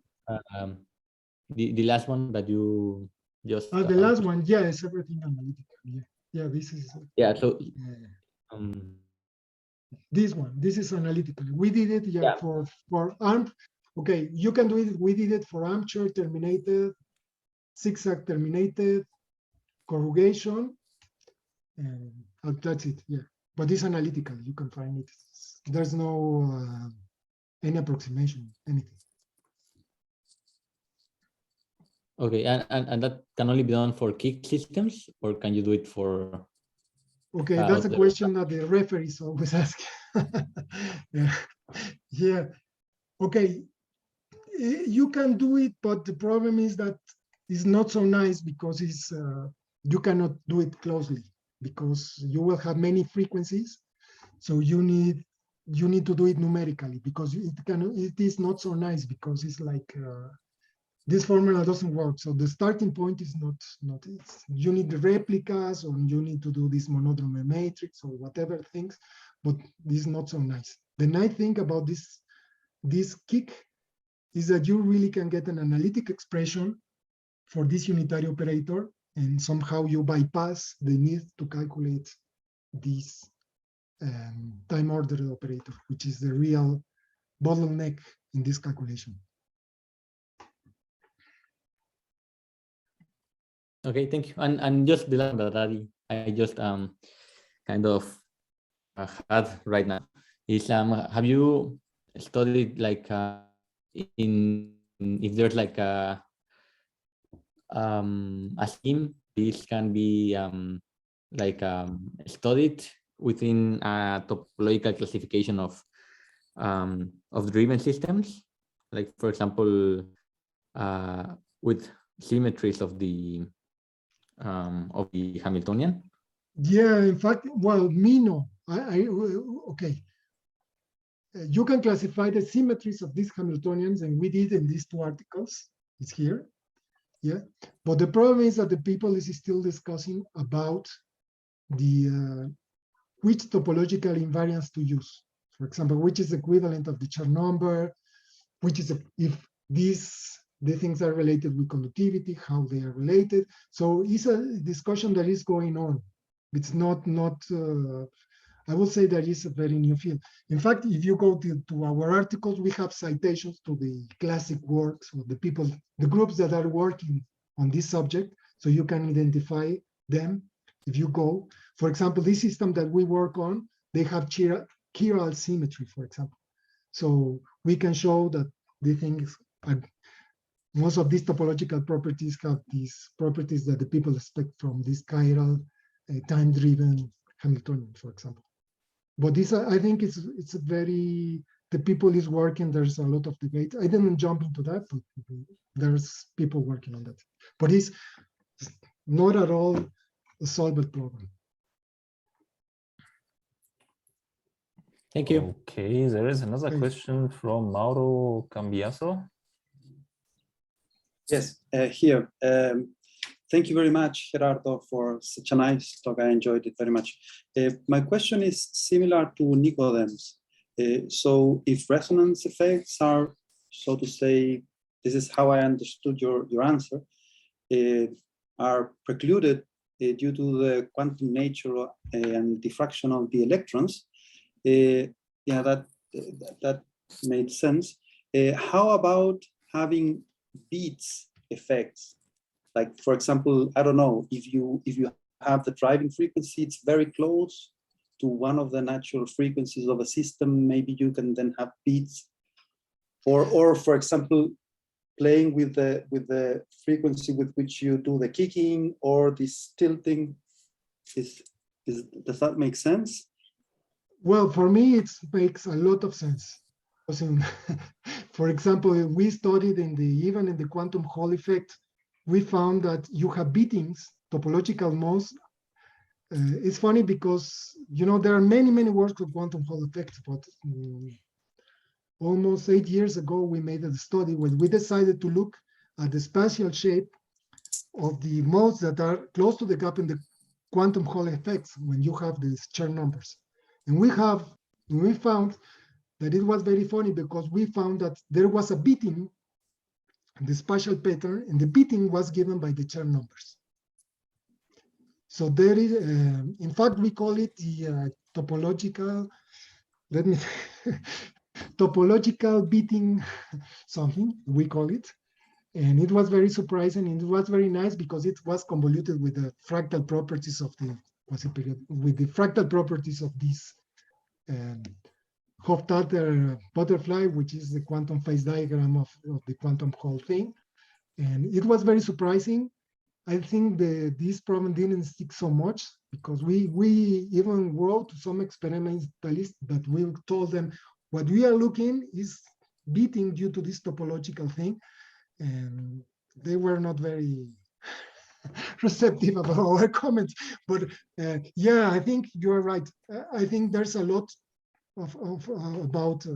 [SPEAKER 5] The last one that you just.
[SPEAKER 2] The last one, yeah, it's everything analytical. Yeah, yeah. This is.
[SPEAKER 5] Yeah. So.
[SPEAKER 2] This one. This is analytical. We did it, yeah, for AMP. Okay, you can do it. We did it for armature terminated, zigzag terminated, corrugation, and that's it. Yeah, but it's analytical. You can find it. There's no any approximation, anything.
[SPEAKER 5] Okay, and that can only be done for kick systems, or can you do it for?
[SPEAKER 2] Okay, that's a question that the referees always ask. Yeah. Yeah. Okay, you can do it, but the problem is that it's not so nice because it's you cannot do it closely because you will have many frequencies. So you need to do it numerically because it is not so nice because it's like this formula doesn't work. So the starting point is not you need the replicas or you need to do this monodromy matrix or whatever things, but this is not so nice. The nice thing about this kick is that you really can get an analytic expression for this unitary operator, and somehow you bypass the need to calculate this time-ordered operator, which is the real bottleneck in this calculation.
[SPEAKER 5] Okay, thank you. And just the last that I just kind of had right now is have you studied like if there's like a scheme this can be studied within a topological classification of driven systems, like for example with symmetries of the Hamiltonian?
[SPEAKER 2] Yeah, in fact, well, me no. Okay. You can classify the symmetries of these Hamiltonians, and we did in these two articles. It's here. Yeah. But the problem is that the people is still discussing about the which topological invariance to use. For example, which is equivalent of the Chern number, which is if the things are related with conductivity, how they are related. So it's a discussion that is going on. It's not I would say that is a very new field. In fact, if you go to our articles, we have citations to the classic works of the groups that are working on this subject, so you can identify them if you go. For example, this system that we work on, they have chiral symmetry, for example. So we can show that the things most of these topological properties have these properties that the people expect from this chiral time-driven Hamiltonian, for example. But this, I think it's a very, the people is working, there's a lot of debate. I didn't jump into that, but there's people working on that. But it's not at all a solved problem.
[SPEAKER 5] Thank you.
[SPEAKER 1] Okay, there is another question from Mauro Cambiaso.
[SPEAKER 6] Yes, here. Thank you very much, Gerardo, for such a nice talk. I enjoyed it very much. My question is similar to Nicodemus. So if resonance effects are, so to say, this is how I understood your answer, are precluded due to the quantum nature and diffraction of the electrons, yeah, that made sense. How about having beats effects? Like, for example, I don't know, if you have the driving frequency, it's very close to one of the natural frequencies of a system, maybe you can then have beats. Or for example, playing with the frequency with which you do the kicking or this tilting. Does that make sense?
[SPEAKER 2] Well, for me, it makes a lot of sense. For example, we studied even in the quantum Hall effect, we found that you have beatings, topological modes. It's funny because, you know, there are many works of quantum Hall effects, but almost 8 years ago, we made a study where we decided to look at the spatial shape of the modes that are close to the gap in the quantum Hall effects when you have these Chern numbers. And we found that it was very funny because we found that there was a beating in the spatial pattern, and the beating was given by the Chern numbers. So there is, in fact, we call it the topological, topological beating something, we call it. And it was very surprising, and it was very nice because it was convoluted with the fractal properties of the this Hofstadter butterfly, which is the quantum phase diagram of the quantum Hall thing. And it was very surprising. I think this problem didn't stick so much because we even wrote to some experimentalists that we told them what we are looking is beating due to this topological thing. And they were not very receptive about our comments. But yeah, I think you're right. I think there's a lot about,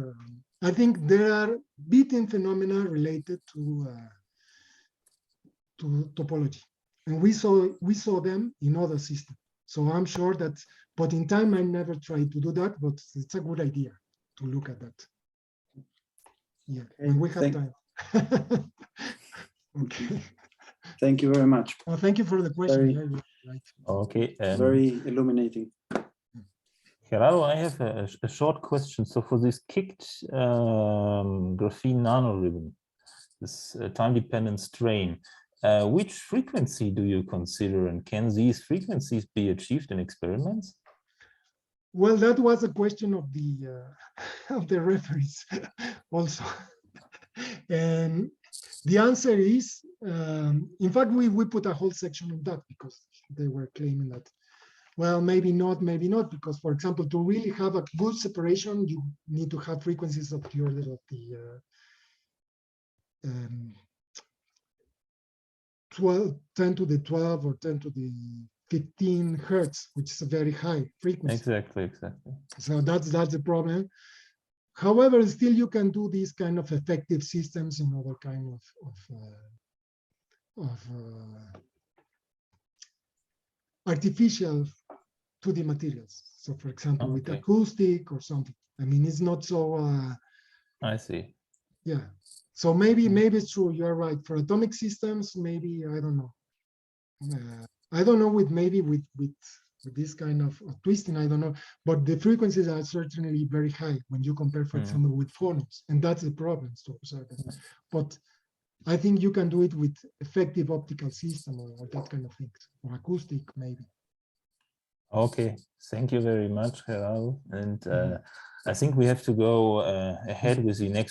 [SPEAKER 2] I think there are beating phenomena related to topology. And we saw them in other systems. So I'm sure that, but in time, I never tried to do that, but it's a good idea to look at that. Yeah, and we have time. Okay.
[SPEAKER 6] Thank you very much.
[SPEAKER 2] Well, thank you for the question.
[SPEAKER 1] Okay.
[SPEAKER 6] Very illuminating.
[SPEAKER 1] Gerardo, I have a short question. So for this kicked graphene nanoribbon, this time-dependent strain, which frequency do you consider, and can these frequencies be achieved in experiments?
[SPEAKER 2] Well, that was a question of the referees also. And the answer is, in fact, we put a whole section on that because they were claiming that, well, maybe not, because, for example, to really have a good separation, you need to have frequencies of the order of the 10 to the 12 or 10 to the 15 hertz, which is a very high frequency.
[SPEAKER 1] Exactly.
[SPEAKER 2] So that's the problem. However, still you can do these kind of effective systems in other kind of artificial 2D materials. So for example, with acoustic or something. I mean, it's not so.
[SPEAKER 1] I see.
[SPEAKER 2] Yeah. So maybe it's true. You're right. For atomic systems, maybe, I don't know. I don't know with this kind of twisting, I don't know. But the frequencies are certainly very high when you compare, for example, with phonons. And that's the problem. So, but I think you can do it with effective optical system or that kind of things, or acoustic maybe.
[SPEAKER 1] Okay, thank you very much, Gerardo. And I think we have to go ahead with the next